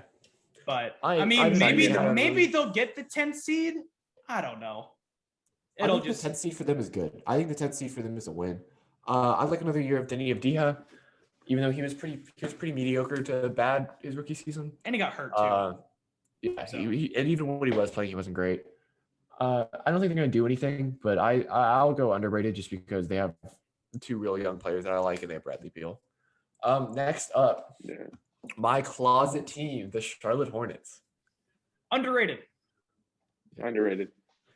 But I mean, maybe they'll get the 10th seed. I don't know. The 10th seed for them is good. I think the 10th seed for them is a win. I'd like another year of Denny Avdija, even though he was pretty mediocre to bad his rookie season. And he got hurt too. Yeah, so. And even when he was playing, he wasn't great. I don't think they're going to do anything, but I'll go underrated just because they have two real young players that I like, and they have Bradley Beal. Next up, my closet team, the Charlotte Hornets. Underrated. Underrated.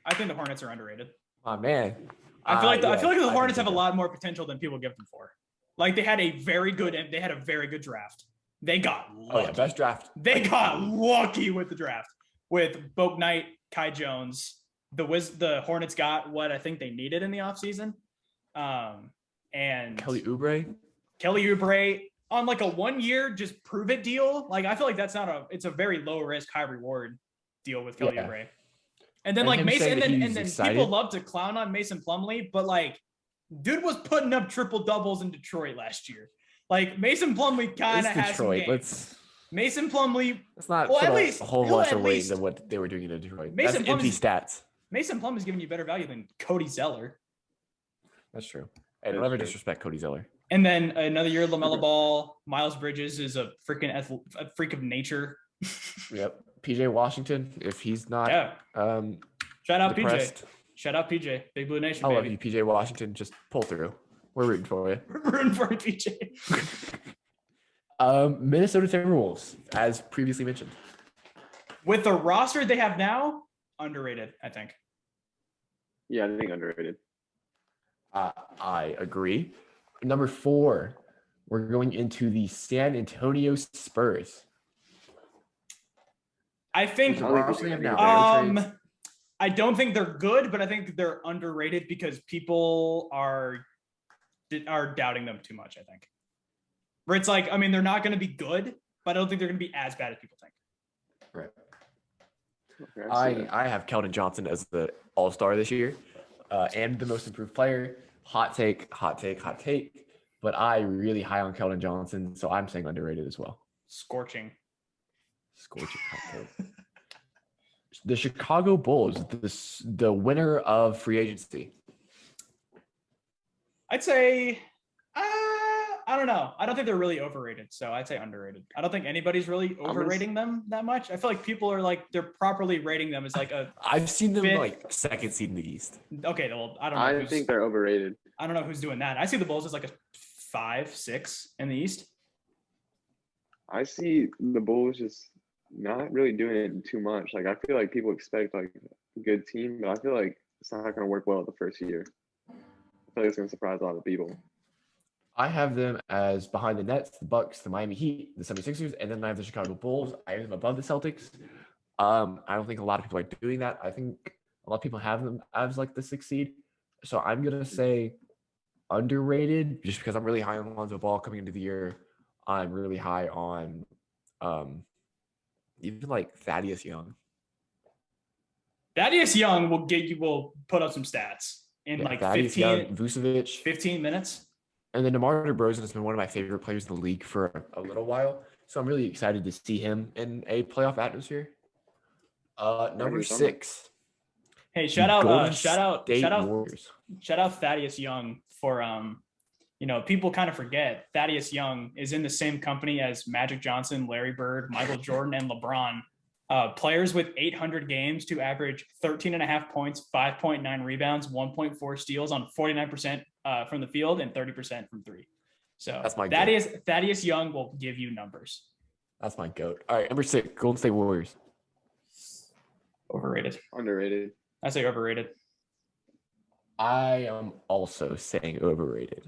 I think the Hornets are underrated. Oh man, I feel like the Hornets have a lot more potential than people give them for. Like they had a very good draft. They got lucky. Oh yeah, best draft. They got lucky with the draft with Boak Knight, Kai Jones. The Hornets got what I think they needed in the offseason. And Kelly Oubre on like a 1 year just prove it deal. Like I feel like it's a very low risk, high reward deal with Kelly Oubre. And then like Mason, and then people love to clown on Mason Plumlee, but like dude was putting up triple doubles in Detroit last year. Like Mason Plumlee kind of has some games. Mason Plumlee. Let's not put a whole lot of weight than what they were doing in Detroit. That's empty stats. Mason Plumlee is giving you better value than Cody Zeller. That's true. Hey, don't ever disrespect Cody Zeller. And then another year, LaMelo Ball. Miles Bridges is a freak of nature. Yep. PJ Washington, if he's not shout out depressed. PJ. Shout out PJ. Big Blue Nation, baby. I love you, PJ Washington. Just pull through. We're rooting for you. We're rooting for you, PJ. Minnesota Timberwolves, as previously mentioned. With the roster they have now, underrated, I think. Yeah, I think underrated. I agree. Number 4, we're going into the San Antonio Spurs. I think I don't think they're good, but I think they're underrated because people are doubting them too much, I think. Where it's like, I mean, they're not going to be good, but I don't think they're going to be as bad as people think. Right. I have Keldon Johnson as the all-star this year and the most improved player. Hot take. But I really high on Keldon Johnson, so I'm saying underrated as well. Scorching hot take. The Chicago Bulls, the winner of free agency. I'd say, I don't know. I don't think they're really overrated, so I'd say underrated. I don't think anybody's really overrating them that much. I feel like people are like, they're properly rating them as like a. I've seen them like second seed in the East. Okay, well, I don't know. I think they're overrated. I don't know who's doing that. I see the Bulls as like a 5-6 in the East. I see the Bulls just not really doing it too much. Like I feel like people expect like a good team, but I feel like it's not going to work well the first year. I feel like it's going to surprise a lot of people. I have them as behind the Nets, the Bucks, the Miami Heat, the 76ers, and then I have the Chicago Bulls. I have them above the Celtics. I don't think a lot of people are doing that. I think a lot of people have them as like the 6th seed. So I'm going to say underrated just because I'm really high on Lonzo Ball coming into the year. I'm really high on even like Thaddeus Young. Thaddeus Young will put up some stats in like Thaddeus 15 Young, Vucevic, 15 minutes. And then DeMar DeRozan has been one of my favorite players in the league for a little while. So I'm really excited to see him in a playoff atmosphere. Number 6. Hey, shout out Warriors. Shout out Thaddeus Young for people kind of forget Thaddeus Young is in the same company as Magic Johnson, Larry Bird, Michael Jordan, and LeBron. Players with 800 games to average 13.5 points, 5.9 rebounds, 1.4 steals on 49% from the field and 30% from 3. So that's my Thaddeus Young will give you numbers. That's my goat. All right, number 6, Golden State Warriors. Overrated. Underrated. I say overrated. I am also saying overrated.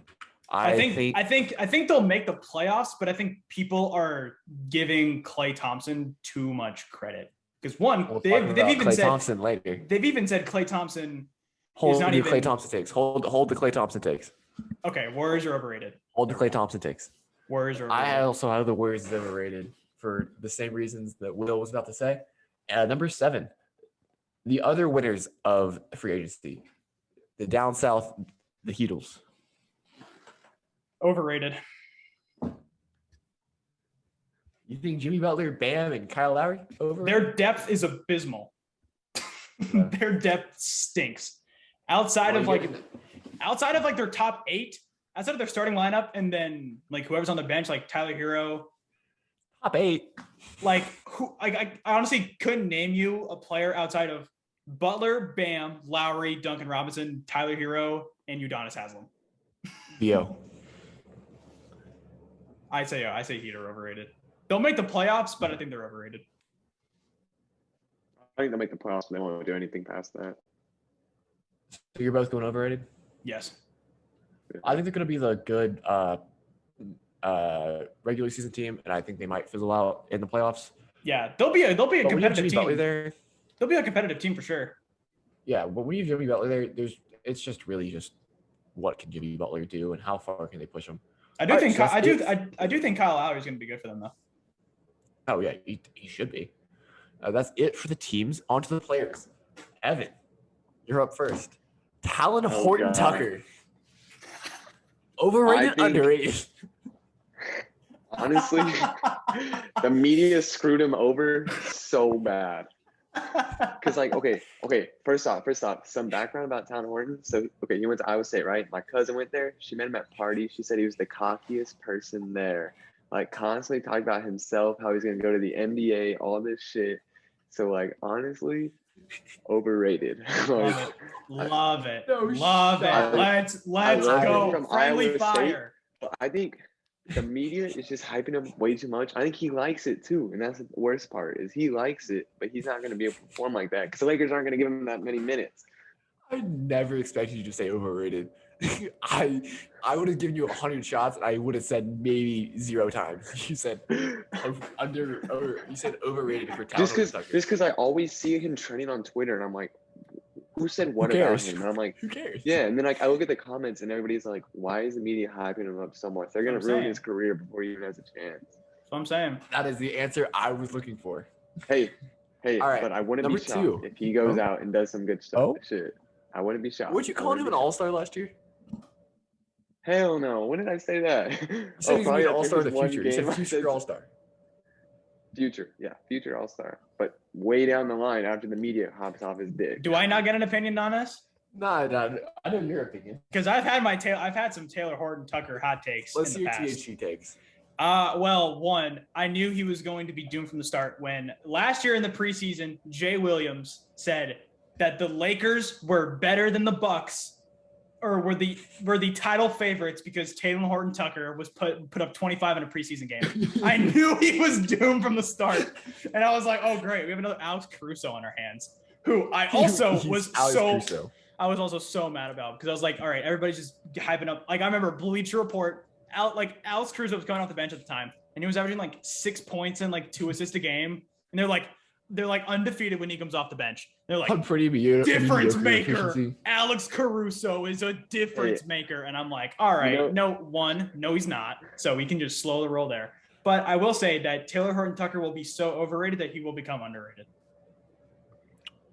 I think they'll make the playoffs, but I think people are giving Klay Thompson too much credit because they've even said Thompson later. They've even said Klay Thompson. Hold the Klay Thompson takes. Hold the Klay Thompson takes. Okay, Warriors are overrated. Hold the Klay Thompson takes. Warriors are overrated. I also have the Warriors overrated for the same reasons that Will was about to say. Number 7, the other winners of free agency, the down south, the Heatles. Overrated. You think Jimmy Butler, Bam, and Kyle Lowry overrated? Their depth is abysmal. Their depth stinks. Outside of like their top 8, outside of their starting lineup, and then like whoever's on the bench, like Tyler Hero. Top 8. Like who? I honestly couldn't name you a player outside of Butler, Bam, Lowry, Duncan Robinson, Tyler Hero, and Udonis Haslem. Theo. I say Heat are overrated. They'll make the playoffs, but I think they're overrated. I think they'll make the playoffs, but they won't do anything past that. So you're both going overrated? Yes. I think they're going to be the good regular season team, and I think they might fizzle out in the playoffs. Yeah, they'll be a competitive team. Butler there, they'll be a competitive team for sure. Yeah, but when you have Jimmy Butler there, it's just really just what can Jimmy Butler do and how far can they push him? I do think Kyle Lowry is going to be good for them though. Oh yeah, he should be. That's it for the teams. On to the players. Evan, you're up first. Talon Horton Tucker. Overrated, underrated. Honestly, the media screwed him over so bad. Because okay. First off, some background about Talon Horton. So he went to Iowa State, right? My cousin went there. She met him at parties. She said he was the cockiest person there. Like constantly talking about himself, how he's gonna go to the NBA, all this shit. So like honestly, overrated. Love it. Let's go. Friendly fire. I think the media is just hyping him way too much. I think he likes it too, and that's the worst part is he likes it, but he's not gonna be able to perform like that because the Lakers aren't gonna give him that many minutes. I never expected you to say overrated. I would have given you 100 shots and I would have said maybe 0 times. You said you said overrated for Talon. Just because I always see him trending on Twitter and I'm like, who said what about him? And I'm like, who cares? Yeah, and then like I look at the comments and everybody's like, why is the media hyping him up so much? They're gonna ruin his career before he even has a chance. That's what I'm saying. That is the answer I was looking for. Hey, all right. But I wouldn't be shocked if he goes out and does some good stuff. Oh? Shit. I wouldn't be shocked. Would you call him an all-star last year? Hell no. When did I say that? You said he's going to be an all-star in the future. You said future all-star. Future all-star. But way down the line after the media hops off his dick. Do I not get an opinion on this? No, I know your opinion. Because I've had some Taylor Horton Tucker hot takes. Let's see your THC takes. Well, one, I knew he was going to be doomed from the start when last year in the preseason, Jay Williams said that the Lakers were better than the Bucks or were the title favorites because Taylor Horton Tucker was put up 25 in a preseason game. I knew he was doomed from the start. And I was like, oh great, we have another Alex Caruso on our hands, who I also was also so mad about because I was like, all right, everybody's just hyping up. Like I remember Bleacher Report Alex Caruso was coming off the bench at the time and he was averaging like 6 points and like 2 assists a game. And they're like undefeated when he comes off the bench. They're like difference maker. Efficiency. Alex Caruso is a difference maker. And I'm like, all right, no, he's not. So we can just slow the roll there. But I will say that Taylor Horton Tucker will be so overrated that he will become underrated.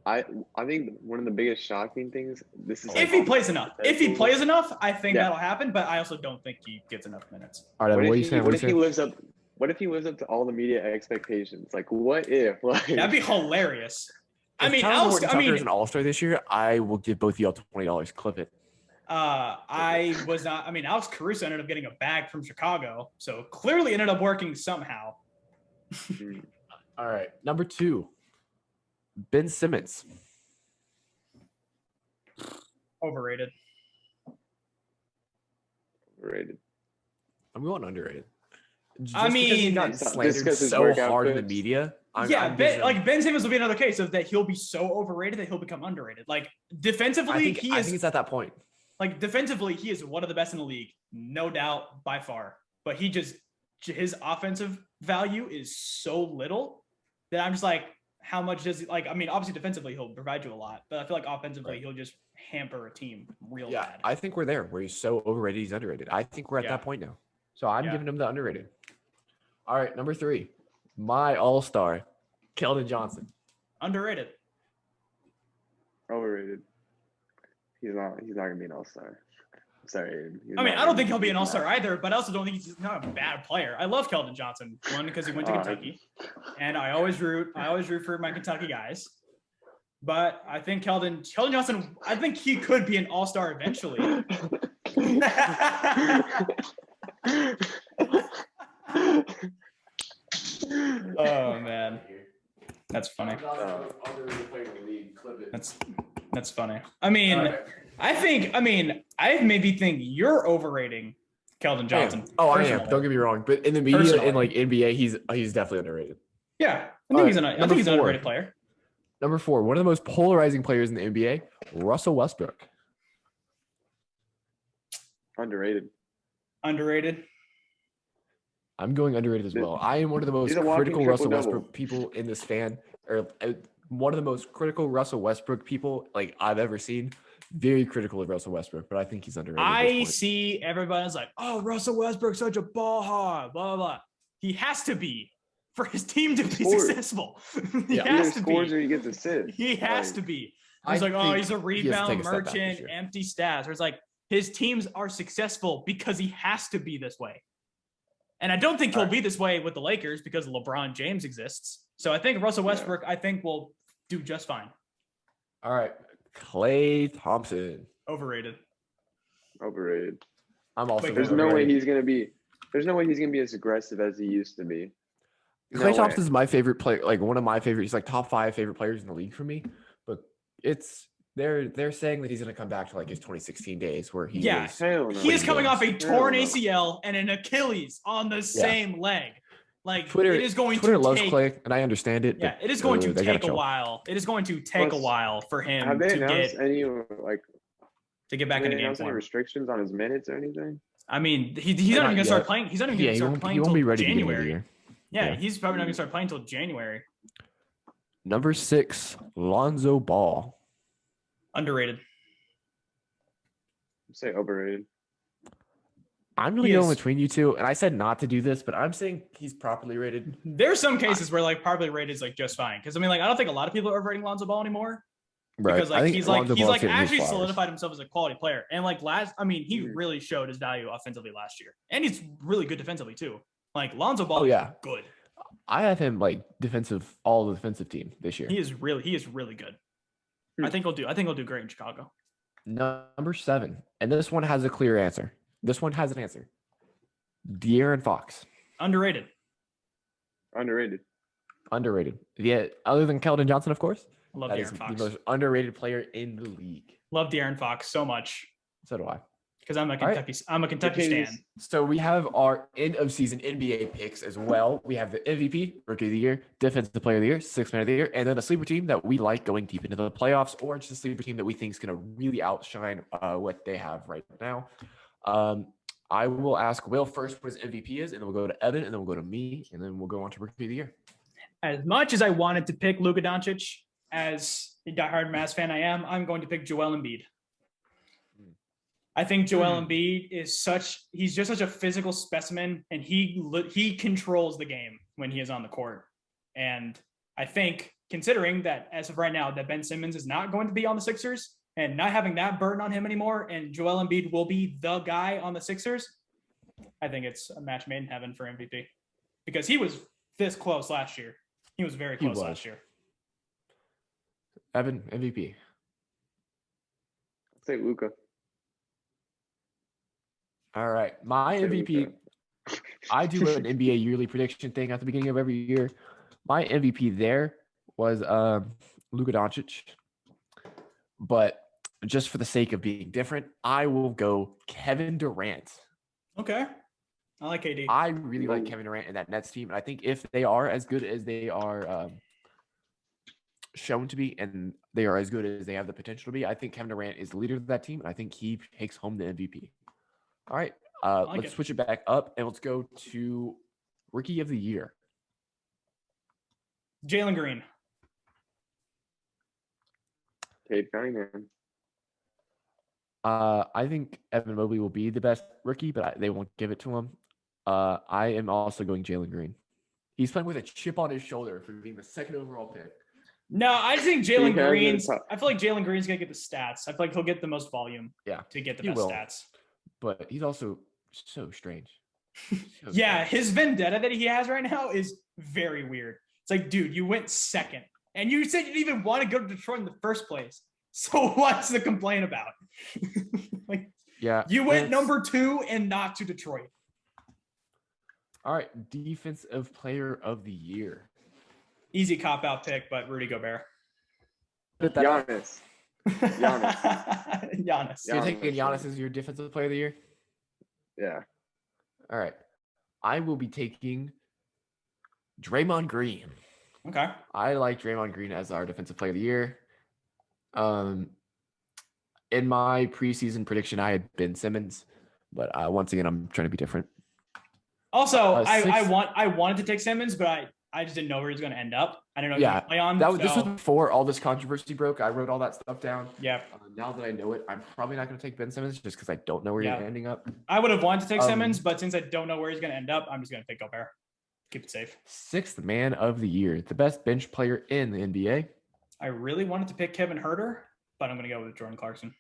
I think one of the biggest shocking things, this is if he plays enough. If he plays enough, I think that'll happen. But I also don't think he gets enough minutes. All right, what if he lives up? What if he lives up to all the media expectations? Like, what if? Like, that'd be hilarious. If Alex Tucker is an all-star this year, I will give both of y'all $20. Clip it. Alex Caruso ended up getting a bag from Chicago, so clearly ended up working somehow. All right, number 2, Ben Simmons. Overrated. I'm going underrated. Because he got slandered so hard in the media. Ben Simmons will be another case of that he'll be so overrated that he'll become underrated. Like defensively, I think it's at that point. Like defensively, he is one of the best in the league, no doubt by far. But his offensive value is so little that I'm just like, how much does he like? I mean, obviously defensively he'll provide you a lot, but I feel like offensively he'll just hamper a team real bad. I think we're there where he's so overrated, he's underrated. I think we're at that point now. So I'm giving him the underrated. All right, number 3, My all-star, Keldon Johnson. Underrated. Overrated. He's not gonna be an all-star. I'm sorry, Aiden. I mean, I don't think he'll be an all-star either, but I also don't think he's not a bad player. I love Keldon Johnson. One, because he went to Kentucky, and I always root for my Kentucky guys. But I think Keldon Johnson, I think he could be an all-star eventually. Oh man, that's funny. That's funny. I mean, I maybe think you're overrating Keldon Johnson. I am. Don't get me wrong, but in the media in like NBA, he's definitely underrated. Yeah, I think he's an underrated player. Number 4, one of the most polarizing players in the NBA, Russell Westbrook. Underrated. I'm going underrated as well. I am one of the most critical Russell Westbrook people in this one of the most critical Russell Westbrook people like I've ever seen. Very critical of Russell Westbrook, but I think he's underrated. I see everybody's like, oh, Russell Westbrook's such a ball hog, blah, blah, blah. He has to be for his team to be successful. He has to be. Or he gets assists. He has to be. He's like, oh, he's a rebound merchant, empty stats. Or it's like his teams are successful because he has to be this way. And I don't think he'll be this way with the Lakers because LeBron James exists. So I think Russell Westbrook, will do just fine. All right. Klay Thompson. Overrated. I'm also. There's no way he's gonna be as aggressive as he used to be. Klay Thompson is my favorite player, like one of my favorite. He's like top 5 favorite players in the league for me. But they're saying that he's going to come back to like his 2016 days where he is coming off a torn ACL and an Achilles on the same leg. Like Twitter loves Klay, and I understand it. Yeah, it is going to take a while. It is going to take a while for him to get back into game form. Any restrictions on his minutes or anything? I mean, he's not even going to start playing. He's not even going to start playing until January. Yeah, he's probably not going to start playing until January. Number 6, Lonzo Ball. Underrated. I'd say overrated. I'm really going between you two, and I said not to do this, but I'm saying he's properly rated. There's some cases where like properly rated is like just fine, because I mean, like I don't think a lot of people are overrating Lonzo Ball anymore. Right. Because like he's actually solidified himself as a quality player, and like he really showed his value offensively last year, and he's really good defensively too. Like Lonzo Ball is good. I have him like all the defensive team this year. He is really good. I think he'll do great in Chicago. Number 7, and this one has a clear answer. This one has an answer. Darren Fox. Underrated. Yeah, other than Keldon Johnson, of course. I love Darren Fox. The most underrated player in the league. Love Darren Fox so much. So do I. Because I'm a Kentucky stan. So we have our end of season NBA picks as well. We have the MVP, Rookie of the Year, Defensive Player of the Year, Sixth Man of the Year, and then a sleeper team that we like going deep into the playoffs, or just a sleeper team that we think is going to really outshine what they have right now. I will ask Will first what his MVP is, and then we'll go to Evan, and then we'll go to me, and then we'll go on to Rookie of the Year. As much as I wanted to pick Luka Doncic, as a diehard Mavs fan I am, I'm going to pick Joel Embiid. I think Joel Embiid he's just such a physical specimen, and he controls the game when he is on the court. And I think, considering that as of right now, that Ben Simmons is not going to be on the Sixers and not having that burden on him anymore, and Joel Embiid will be the guy on the Sixers, I think it's a match made in heaven for MVP, because he was this close last year. He was very close last year. Evan, MVP. I'd say Luka. All right. My MVP, I do an NBA yearly prediction thing at the beginning of every year. My MVP there was Luka Doncic. But just for the sake of being different, I will go Kevin Durant. Okay. I like KD. I really like Kevin Durant and that Nets team. And I think if they are as good as they are shown to be, and they are as good as they have the potential to be, I think Kevin Durant is the leader of that team. And I think he takes home the MVP. All right, let's switch it back up, and let's go to Rookie of the Year. Jalen Green. Cade Cunningham. I think Evan Mobley will be the best rookie, but they won't give it to him. I am also going Jalen Green. He's playing with a chip on his shoulder for being the second overall pick. No, I think Jalen He has Green's. no I feel like Jalen Green's gonna get the stats. I feel like he'll get the most volume. Yeah, to get the he best will. stats. But he's also so strange. Yeah, his vendetta that he has right now is very weird. It's like, dude, you went second, and you said you didn't even want to go to Detroit in the first place. So what's the complaint about? Like, yeah, you went number 2 and not to Detroit. All right, defensive player of the year. Easy cop-out pick, but Rudy Gobert. Giannis. Giannis. You're taking Giannis as your defensive player of the year? Yeah. All right. I will be taking Draymond Green. Okay. I like Draymond Green as our defensive player of the year. In my preseason prediction, I had Ben Simmons, but once again, I'm trying to be different. Also, I wanted to take Simmons, but I just didn't know where he was going to end up. I didn't know he was going to play on. This was before all this controversy broke. I wrote all that stuff down. Yeah. Now that I know it, I'm probably not going to take Ben Simmons just because I don't know where he's ending up. I would have wanted to take Simmons, but since I don't know where he's going to end up, I'm just going to pick Gobert. Keep it safe. 6th man of the year, the best bench player in the NBA. I really wanted to pick Kevin Huerter, but I'm going to go with Jordan Clarkson.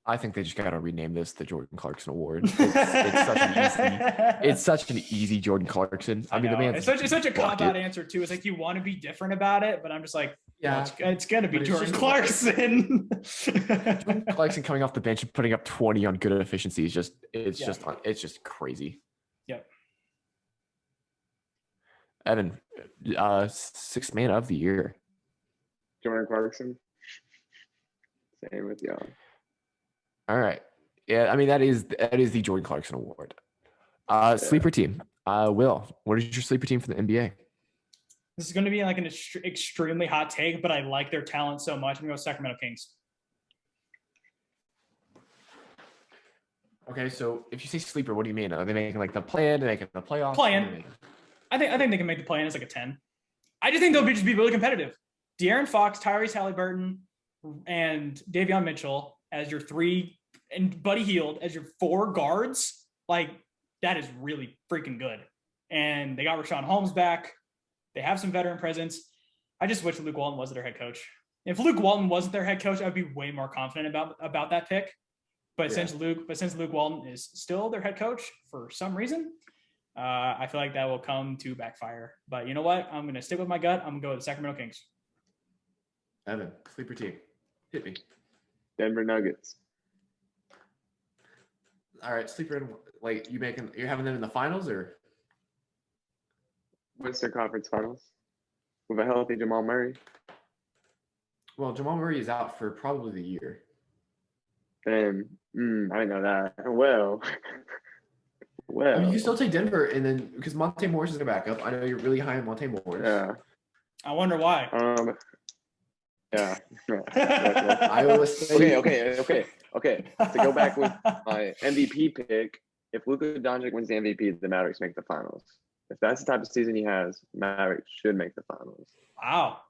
I think they just got to rename this the Jordan Clarkson Award. It's such an easy Jordan Clarkson. I mean, the man. It's such a cop-out answer too. It's like you want to be different about it, but I'm just like, yeah, well, it's gonna be Jordan Clarkson. Jordan Clarkson coming off the bench and putting up 20 on good efficiency is just crazy. Yep. Evan, 6th man of the year. Jordan Clarkson. Same with y'all. All right. Yeah, I mean that is the Jordan Clarkson Award. Sleeper team. Will, what is your sleeper team for the NBA? This is going to be like an extremely hot take, but I like their talent so much. I'm going to go Sacramento Kings. Okay, so if you say sleeper, what do you mean? Are they making like the play-in? Are they making the playoffs? Play-in. I think they can make the play-in as like a 10. I just think they'll just be really competitive. De'Aaron Fox, Tyrese Halliburton, and Davion Mitchell as your 3, and Buddy Hield as your 4 guards, like that is really freaking good. And they got Rashawn Holmes back. They have some veteran presence. I just wish Luke Walton was their head coach. If Luke Walton wasn't their head coach, I'd be way more confident about that pick. But since Luke Walton is still their head coach for some reason, I feel like that will come to backfire. But you know what? I'm going to stick with my gut. I'm going to go with the Sacramento Kings. Evan, sleeper team. Hit me. Denver Nuggets. All right, sleeper. Like you're having them in the finals or Western Conference Finals with a healthy Jamal Murray. Well, Jamal Murray is out for probably the year. Then I didn't know that. Well, I mean, you can still take Denver, and then because Monte Morris is gonna back up. I know you're really high on Monte Morris. Yeah. I wonder why. Yeah. Iowa State. Okay. To go back with my MVP pick, if Luka Doncic wins the MVP, the Mavericks make the finals. If that's the type of season he has, Mavericks should make the finals. Wow.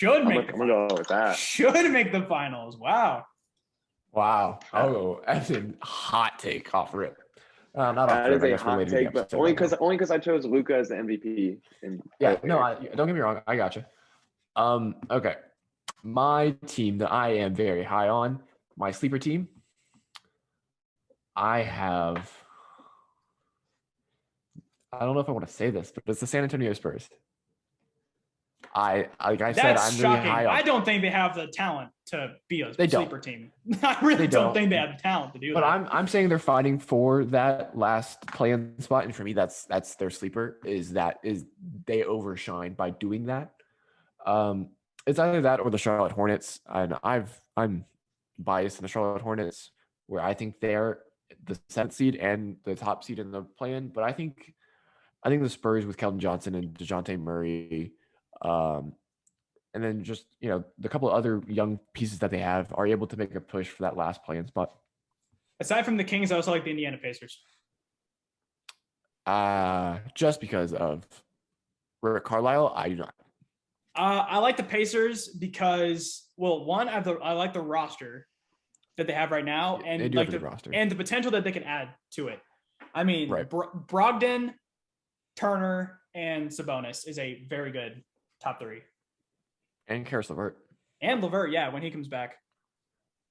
I'm gonna go with that. Should make the finals. Wow. Oh, that's a hot take off rip. Not that off is a hot take, but only because I chose Luka as the MVP. Don't get me wrong. I got you. Okay. My team that I am very high on, my sleeper team, I don't know if I want to say this, but it's the San Antonio Spurs. I'm really high on. I don't think they have the talent to be a sleeper team. I really don't think they have the talent to do that. But I'm saying they're fighting for that last play-in spot, and for me, that's their sleeper. Is they overshine by doing that. It's either that or the Charlotte Hornets, and I'm biased in the Charlotte Hornets, where I think they're the 7th seed and the top seed in the play-in. But I think the Spurs with Keldon Johnson and DeJounte Murray, and then just the couple of other young pieces that they have are able to make a push for that last play-in spot. Aside from the Kings, I also like the Indiana Pacers. Just because of Rick Carlisle, I do not. I like the Pacers because, well, one, I like the roster that they have right now, and they do have the roster and the potential that they can add to it. I mean, Right. Brogdon, Turner, and Sabonis is a very good top 3. And Karis LeVert. And LeVert, yeah, when he comes back.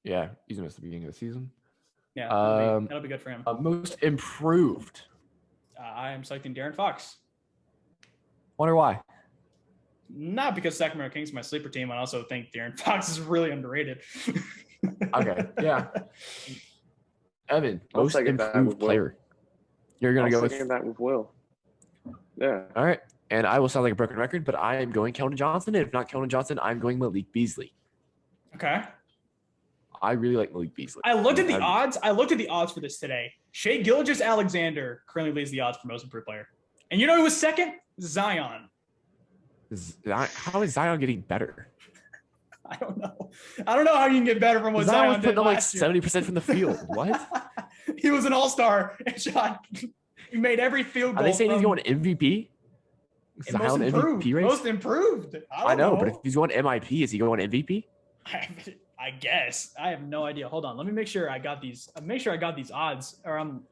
Yeah, he's missed the beginning of the season. Yeah, that'll be good for him. Most improved. I am selecting Darren Fox. Wonder why? Not because Sacramento Kings is my sleeper team. I also think Darren Fox is really underrated. Okay, yeah. Evan, I'll most second that improved with Will. player. You're going to go with that with Will. Yeah. All right. And I will sound like a broken record, but I am going Keldon Johnson. And if not Keldon Johnson, I'm going Malik Beasley. Okay. I really like Malik Beasley. I looked at the odds. I looked at the odds for this today. Shai Gilgeous-Alexander currently leads the odds for most improved player. And you know who was second? Zion. How is Zion getting better? I don't know. I don't know how you can get better from what Zion was Zion did putting up like last year. 70% from the field. What? He was an all-star and shot. He made every field goal. Are they saying he's going MVP? Most improved. MVP race? Most improved. I know, but if he's going MIP, is he going MVP? I guess. I have no idea. Hold on. Let me make sure I got these. Make sure I got these odds. Or I don't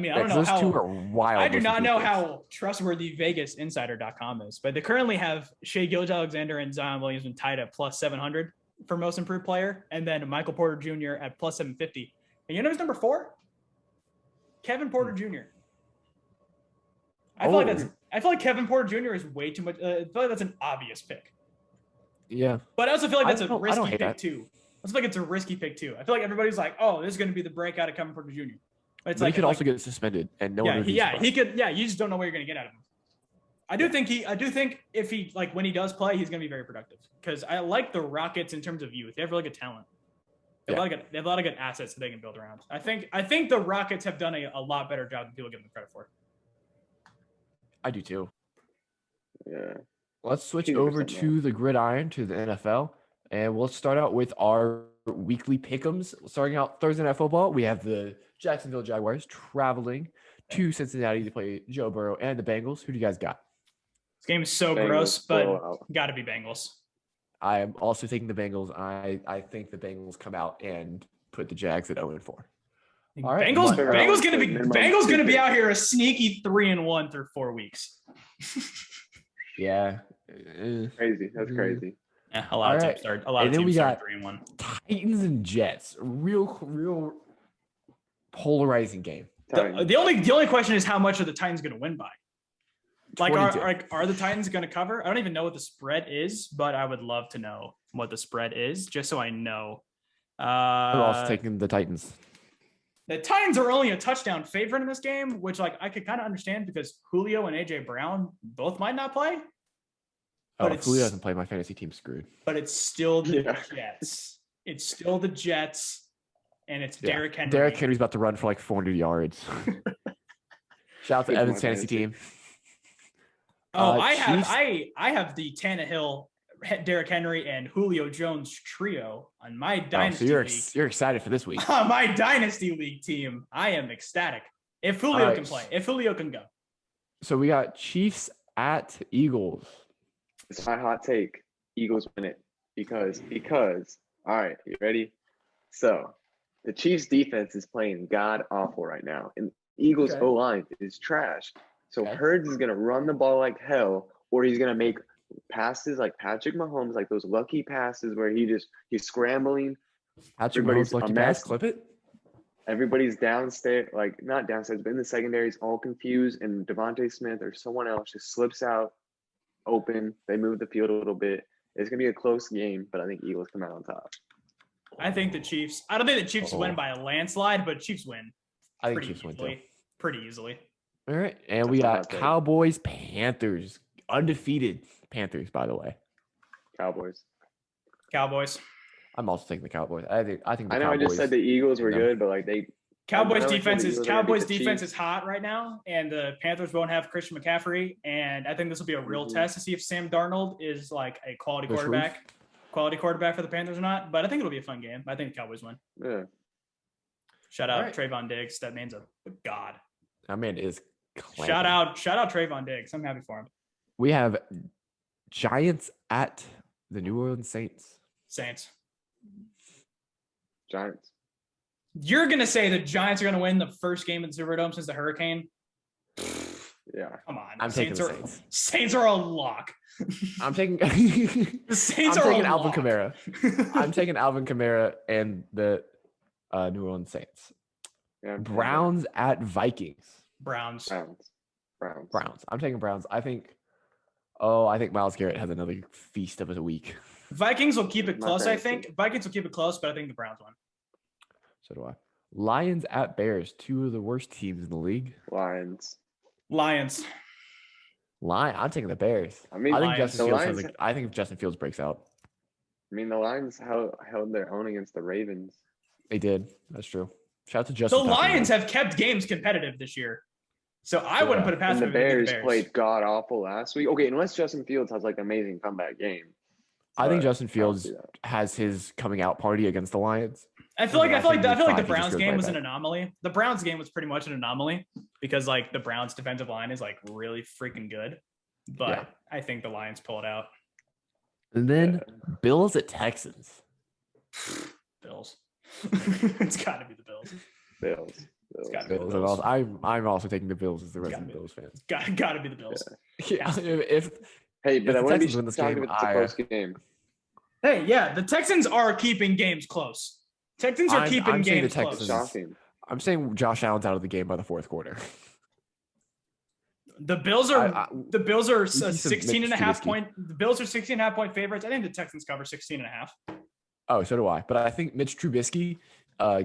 know those how. Two are wild. I do not know how trustworthy VegasInsider.com is, but they currently have Shai Gilgeous-Alexander and Zion Williamson tied at plus 700 for most improved player, and then Michael Porter Jr. at plus 750. And you know who's number 4? Kevin Porter Jr. I feel like Kevin Porter Jr. is way too much. I feel like that's an obvious pick. Yeah. But I also feel like that's a risky pick that. too. I feel like it's a risky pick too. I feel like everybody's like, "Oh, this is going to be the breakout of Kevin Porter Jr." But he could also get suspended, and no one would be surprised. He could. Yeah, you just don't know what you're going to get out of him. I do think if he when he does play, he's going to be very productive because I like the Rockets in terms of youth. They have really good talent. They have a lot of good assets that they can build around. I think the Rockets have done a lot better job than people give them credit for. I do too. Yeah. Let's switch over to the gridiron, to the NFL, and we'll start out with our weekly pick'ems. Starting out Thursday Night Football, we have the Jacksonville Jaguars traveling to Cincinnati to play Joe Burrow and the Bengals. Who do you guys got? This game is so gross, but got to be Bengals. I am also taking the Bengals. I think the Bengals come out and put the Jags at 0-4. All right. Bengals gonna be out here a sneaky 3-1 through 4 weeks. Yeah. Crazy. That's crazy. Yeah, a lot of teams start. A lot of teams start 3-1. Titans and Jets. Real polarizing game. The only question is how much are the Titans going to win by? Like, 22. are the Titans going to cover? I don't even know what the spread is, but I would love to know what the spread is, just so I know. I'm also taking the Titans. The Titans are only a touchdown favorite in this game, which I could kind of understand because Julio and AJ Brown both might not play. But if Julio doesn't play, my fantasy team's screwed. But it's still the Jets. It's still the Jets, and it's Derrick Henry. Derrick Henry's about to run for like 400 yards. Shout out to Evan's fantasy team. I have the Tannehill, Derrick Henry, and Julio Jones trio on my dynasty league. You're excited for this week. On my dynasty league team, I am ecstatic. If Julio can play, if Julio can go. So we got Chiefs at Eagles. It's my hot take. Eagles win it because. All right, you ready? So, the Chiefs defense is playing god awful right now, and Eagles O line is trash. So Hurts is gonna run the ball like hell, or he's gonna make passes like Patrick Mahomes, like those lucky passes where he's scrambling. Patrick Mahomes lucky pass, clip it. Everybody's downstairs, like not downstairs, but in the secondaries, all confused, and Devontae Smith or someone else just slips out open. They move the field a little bit. It's gonna be a close game, but I think Eagles come out on top. I think the Chiefs. I don't think the Chiefs win by a landslide, but Chiefs win. I think Chiefs win too. Pretty easily. All right, and we got Cowboys, Panthers, undefeated Panthers, by the way. Cowboys. I'm also taking the Cowboys. I think. I know. I just said the Eagles were good, but like Cowboys defense is hot right now, and the Panthers won't have Christian McCaffrey, and I think this will be a real test to see if Sam Darnold is like a quality quarterback for the Panthers or not. But I think it'll be a fun game. I think the Cowboys win. Yeah. Shout out Trayvon Diggs. That man's a god. That man is clamping. Shout out Trayvon Diggs. I'm happy for him. We have Giants at the New Orleans Saints. Saints. Giants. You're gonna say the Giants are gonna win the first game in the Superdome since the Hurricane? Yeah. Come on. I'm taking the Saints. Saints are a lock. I'm taking The Saints I'm are taking a Alvin lock. Kamara. I'm taking Alvin Kamara and the New Orleans Saints. Yeah, Browns at Vikings. Browns. Browns. I'm taking Browns. I think Myles Garrett has another feast of a week. Vikings will keep it My close, I fantasy. think. Vikings will keep it close, but I think the Browns win. So do I. Lions at Bears, two of the worst teams in the league. Lions. I'm taking the Bears. I mean, I think Lions. Justin The Fields Lions- I think if Justin Fields breaks out. I mean, the Lions held their own against the Ravens. They did. That's true. Shout out to Justin. The Tucker, Lions man. have kept games competitive this year. So I wouldn't put it past And the them if they beat Bears played god awful last week. Okay, unless Justin Fields has like an amazing comeback game. I think But Justin I don't Fields see that. has his coming out party against the Lions. I feel like I think the week 5 he Browns just goes game right was an back. anomaly. The Browns game was pretty much an anomaly because like the Browns defensive line is like really freaking good. But Yeah. I think the Lions pull it out. And then Bills at Texans. Bills. It's got to be the Bills. Bills. gotta be the Bills. Bills. I'm also taking the Bills as the Gotta resident be. Bills fan. Got to be the Bills. Yeah, if Hey, but the I want to Texans be win this talking game, about the close game. Hey, yeah, the Texans are keeping games close. Texans are keeping I'm saying the games close. Texans- Shocking. I'm saying Josh Allen's out of the game by the fourth quarter. The Bills are You a said 16 and a Mitch half Trubisky. point. The Bills are 16 and a half point favorites. I think the Texans cover 16 and a half. Oh, so do I. But I think Mitch Trubisky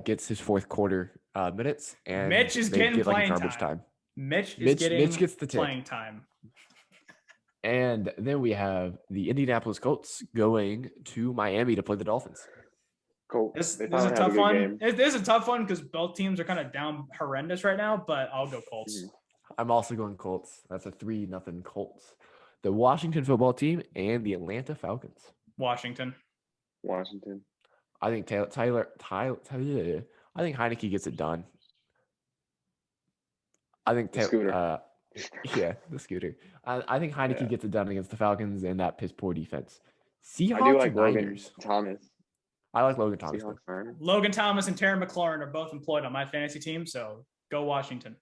gets his fourth quarter minutes, and Mitch is they getting get like playing garbage time. time. Mitch Mitch getting gets the tip. playing time. And then we have the Indianapolis Colts going to Miami to play the Dolphins. Cool. This They is a finally had tough good one. game. This is a tough one because both teams are kind of down horrendous right now, but I'll go Colts. Mhm. I'm also going Colts. That's a 3-0 Colts. The Washington football team and the Atlanta Falcons. Washington. I think Tyler. I think Heineke gets it done. I think The scooter. yeah, the scooter. I think Heineke gets it done against the Falcons and that piss poor defense. Seahawks I do like and Logan Niners. Thomas. I like Logan Thomas. Seahawks, Niners. Logan Thomas and Terry McLaurin are both employed on my fantasy team, so go Washington.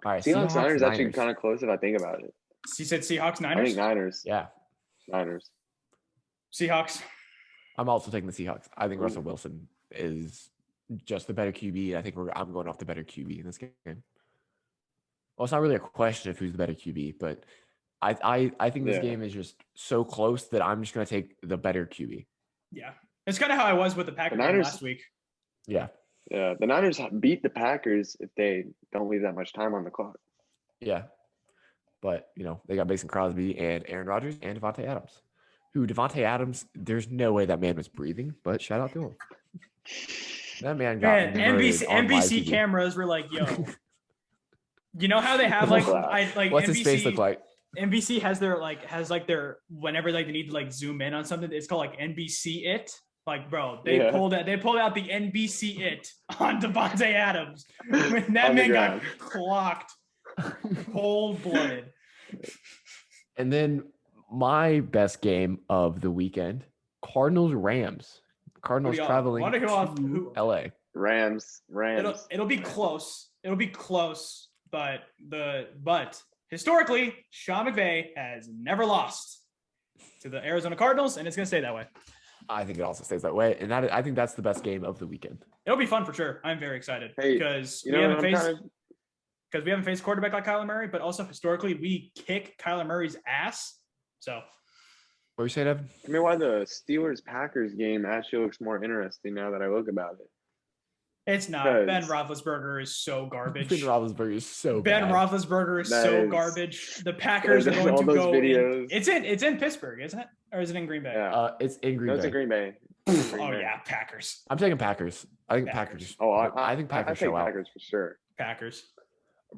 All right, Seahawks, Niners actually Niners. kind of close if I think about it. You said Seahawks, I Niners? think Niners. Yeah, Niners. Seahawks. I'm also taking the Seahawks. I think Ooh. Russell Wilson is just the better QB. I think I'm going off the better QB in this game. Well, it's not really a question of who's the better QB, but I think this Yeah. game is just so close that I'm just going to take the better QB. Yeah. It's kind of how I was with the Packers Niners- last week. Yeah, Yeah, the Niners beat the Packers if they don't leave that much time on the clock. yeah. But, they got Mason Crosby and Aaron Rodgers and Devontae Adams. Devontae Adams, there's no way that man was breathing, but shout out to him. That man got Man, murdered on live NBC TV. cameras were like, yo. You know how they have like What's NBC, his face look like? NBC has their whenever like they need to like zoom in on something, it's called like NBC it. Like, bro, they pulled out the NBC it on Devontae Adams. When that On the man got ground. clocked, cold blooded. And then my best game of the weekend, Cardinals Rams. Cardinals traveling to LA. Rams. It'll be close. It'll be close, but historically, Sean McVay has never lost to the Arizona Cardinals, and it's gonna stay that way. I think it also stays that way, and I think that's the best game of the weekend. It'll be fun for sure. I'm very excited Hey, because You we know, haven't I'm faced kind of because we haven't faced a quarterback like Kyler Murray, but also historically we kick Kyler Murray's ass. So What you say, Evan? I mean, why the Steelers-Packers game actually looks more interesting now that I look about it. it's not. Because- Ben Roethlisberger is so garbage. Ben Roethlisberger is so Ben bad. Roethlisberger is That so is- garbage. The Packers are There's going all to those go. videos. It's in Pittsburgh, isn't it, or is it in Green Bay? Yeah. It's in Green No, it's Bay. in Green Bay. Oh yeah, Packers. I'm taking Packers. I think Packers. Packers. Oh, I think Packers I take show out. Packers for sure. Packers.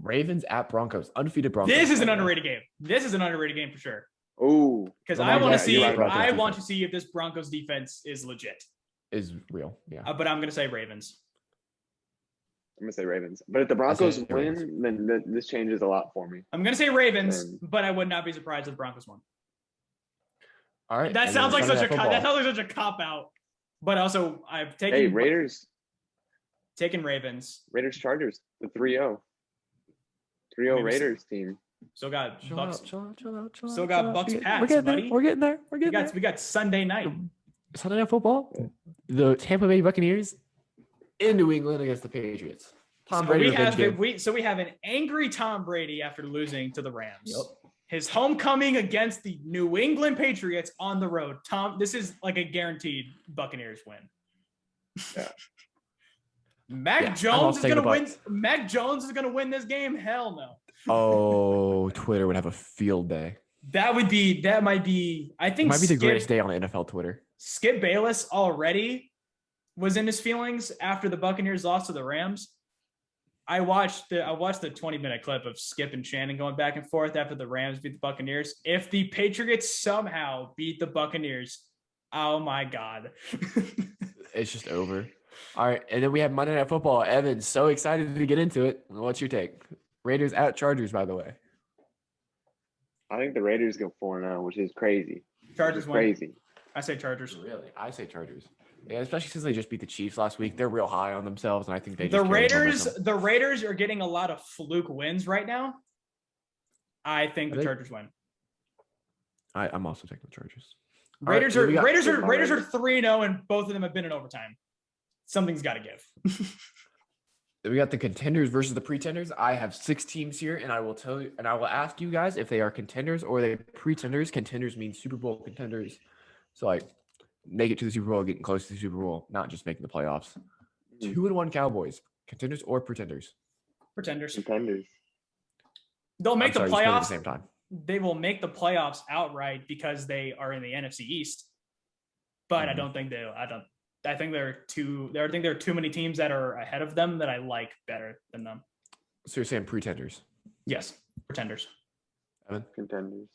Ravens at Broncos. Undefeated Broncos. This is an underrated game. This is an underrated game for sure. Ooh. Because Well, I want to yeah, see. you're right, Broncos I want to defense. see if this Broncos defense is legit. Is real. Yeah. But I'm gonna say Ravens. I'm gonna say Ravens. But if the Broncos say win, Ravens. then this changes a lot for me. I'm gonna say Ravens, Um, but I would not be surprised if the Broncos won. All right. That and sounds then like Sunday Night such a cop out. But also, I've taken Hey, Raiders. taking Ravens. Raiders Chargers, the 3-0. 3-0 Raiders team. Still got Bucks. Chill out. Still got Bucks Pats, We're getting buddy. there. We're getting there. We got Sunday night. Sunday Night Football. The Tampa Bay Buccaneers in New England against the Patriots. Tom Brady. We have an angry Tom Brady after losing to the Rams. Yep. His homecoming against the New England Patriots on the road. This is like a guaranteed Buccaneers win. Yeah. Mac Jones is gonna win. Mac Jones is gonna win this game. Hell no. Oh, Twitter would have a field day. That might be. I think it might be the greatest day on NFL Twitter. Skip Bayless already was in his feelings after the Buccaneers lost to the Rams. I watched the 20-minute clip of Skip and Shannon going back and forth after the Rams beat the Buccaneers. If the Patriots somehow beat the Buccaneers, oh my God. It's just over. All right, and then we have Monday Night Football. Evan, so excited to get into it. What's your take? Raiders at Chargers, by the way. I think the Raiders go 4-0, which is crazy. Chargers win. Crazy. I say Chargers. Really? I say Chargers. Yeah, especially since they just beat the Chiefs last week. They're real high on themselves, and I think the Raiders are getting a lot of fluke wins right now. I think the Chargers win. I'm also taking the Chargers. Raiders are 3-0, and both of them have been in overtime. Something's got to give. We got the contenders versus the pretenders. I have 6 teams here, and I will tell you, and I will ask you guys if they are contenders or they pretenders. Contenders means Super Bowl contenders. So like make it to the Super Bowl, getting close to the Super Bowl, not just making the playoffs. 2-1 Cowboys, contenders or pretenders? Pretenders. Contenders. They'll make the playoffs at the same time. They will make the playoffs outright because they are in the NFC East. But I think there are too many teams that are ahead of them that I like better than them. So you're saying pretenders? Yes, pretenders. Evan? Contenders.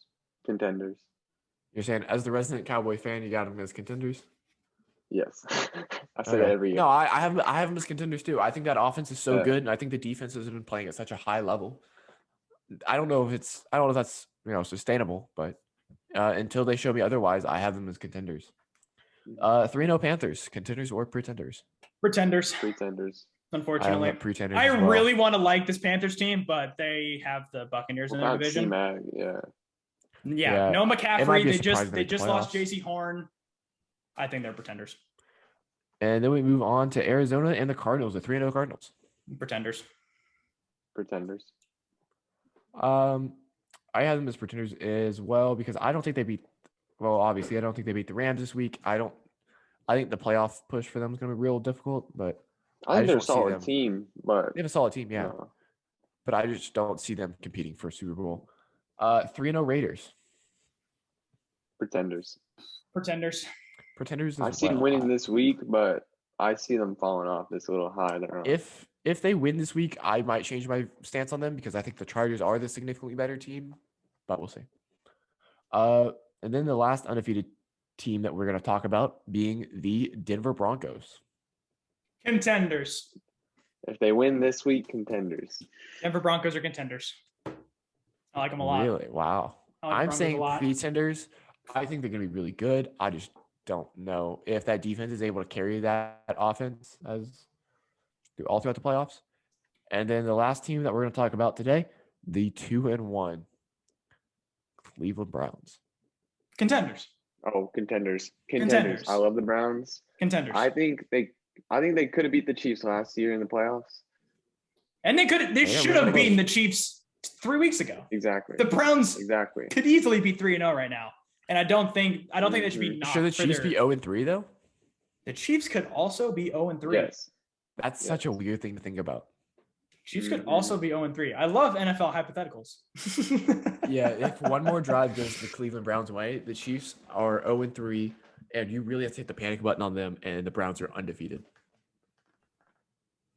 You're saying as the resident Cowboy fan, you got them as contenders? Yes. I say that every year. No, I have them as contenders too. I think that offense is so good, and I think the defense has been playing at such a high level. I don't know if that's sustainable, but until they show me otherwise, I have them as contenders. 3-0 Panthers, contenders or pretenders? Pretenders. Unfortunately, pretenders. I really want to like this Panthers team, but they have the Buccaneers in their division. Yeah. No McCaffrey. They just lost J.C. Horn. I think they're pretenders. And then we move on to Arizona and the Cardinals, the 3-0 Cardinals. Pretenders. I have them as pretenders as well because I don't think they beat. Well, obviously, I don't think they beat the Rams this week. I think the playoff push for them is going to be real difficult, but I think they're a solid team. But they have a solid team, yeah. No. But I just don't see them competing for a Super Bowl. 3-0 Raiders. Pretenders. I see them winning this week, but I see them falling off this little high. If they win this week, I might change my stance on them because I think the Chargers are the significantly better team, but we'll see. And then the last undefeated team that we're going to talk about being the Denver Broncos. Contenders. If they win this week, contenders. Denver Broncos are contenders. I like them a lot. Really? Wow. I'm saying pretenders. I think they're going to be really good. I just don't know if that defense is able to carry that offense all throughout the playoffs. And then the last team that we're going to talk about today, the 2-1 Cleveland Browns. Contenders. Oh, contenders. I love the Browns. Contenders. I think they could have beat the Chiefs last year in the playoffs. And they should have beaten the Chiefs 3 weeks ago. Exactly. The Browns could easily be 3-0 right now. And I don't think they should be knocked. Should the Chiefs be 0-3 though? The Chiefs could also be 0-3. Yes. That's such a weird thing to think about. Chiefs could also be 0-3. I love NFL hypotheticals. Yeah, if one more drive goes the Cleveland Browns' way, the Chiefs are 0-3, and you really have to hit the panic button on them, and the Browns are undefeated.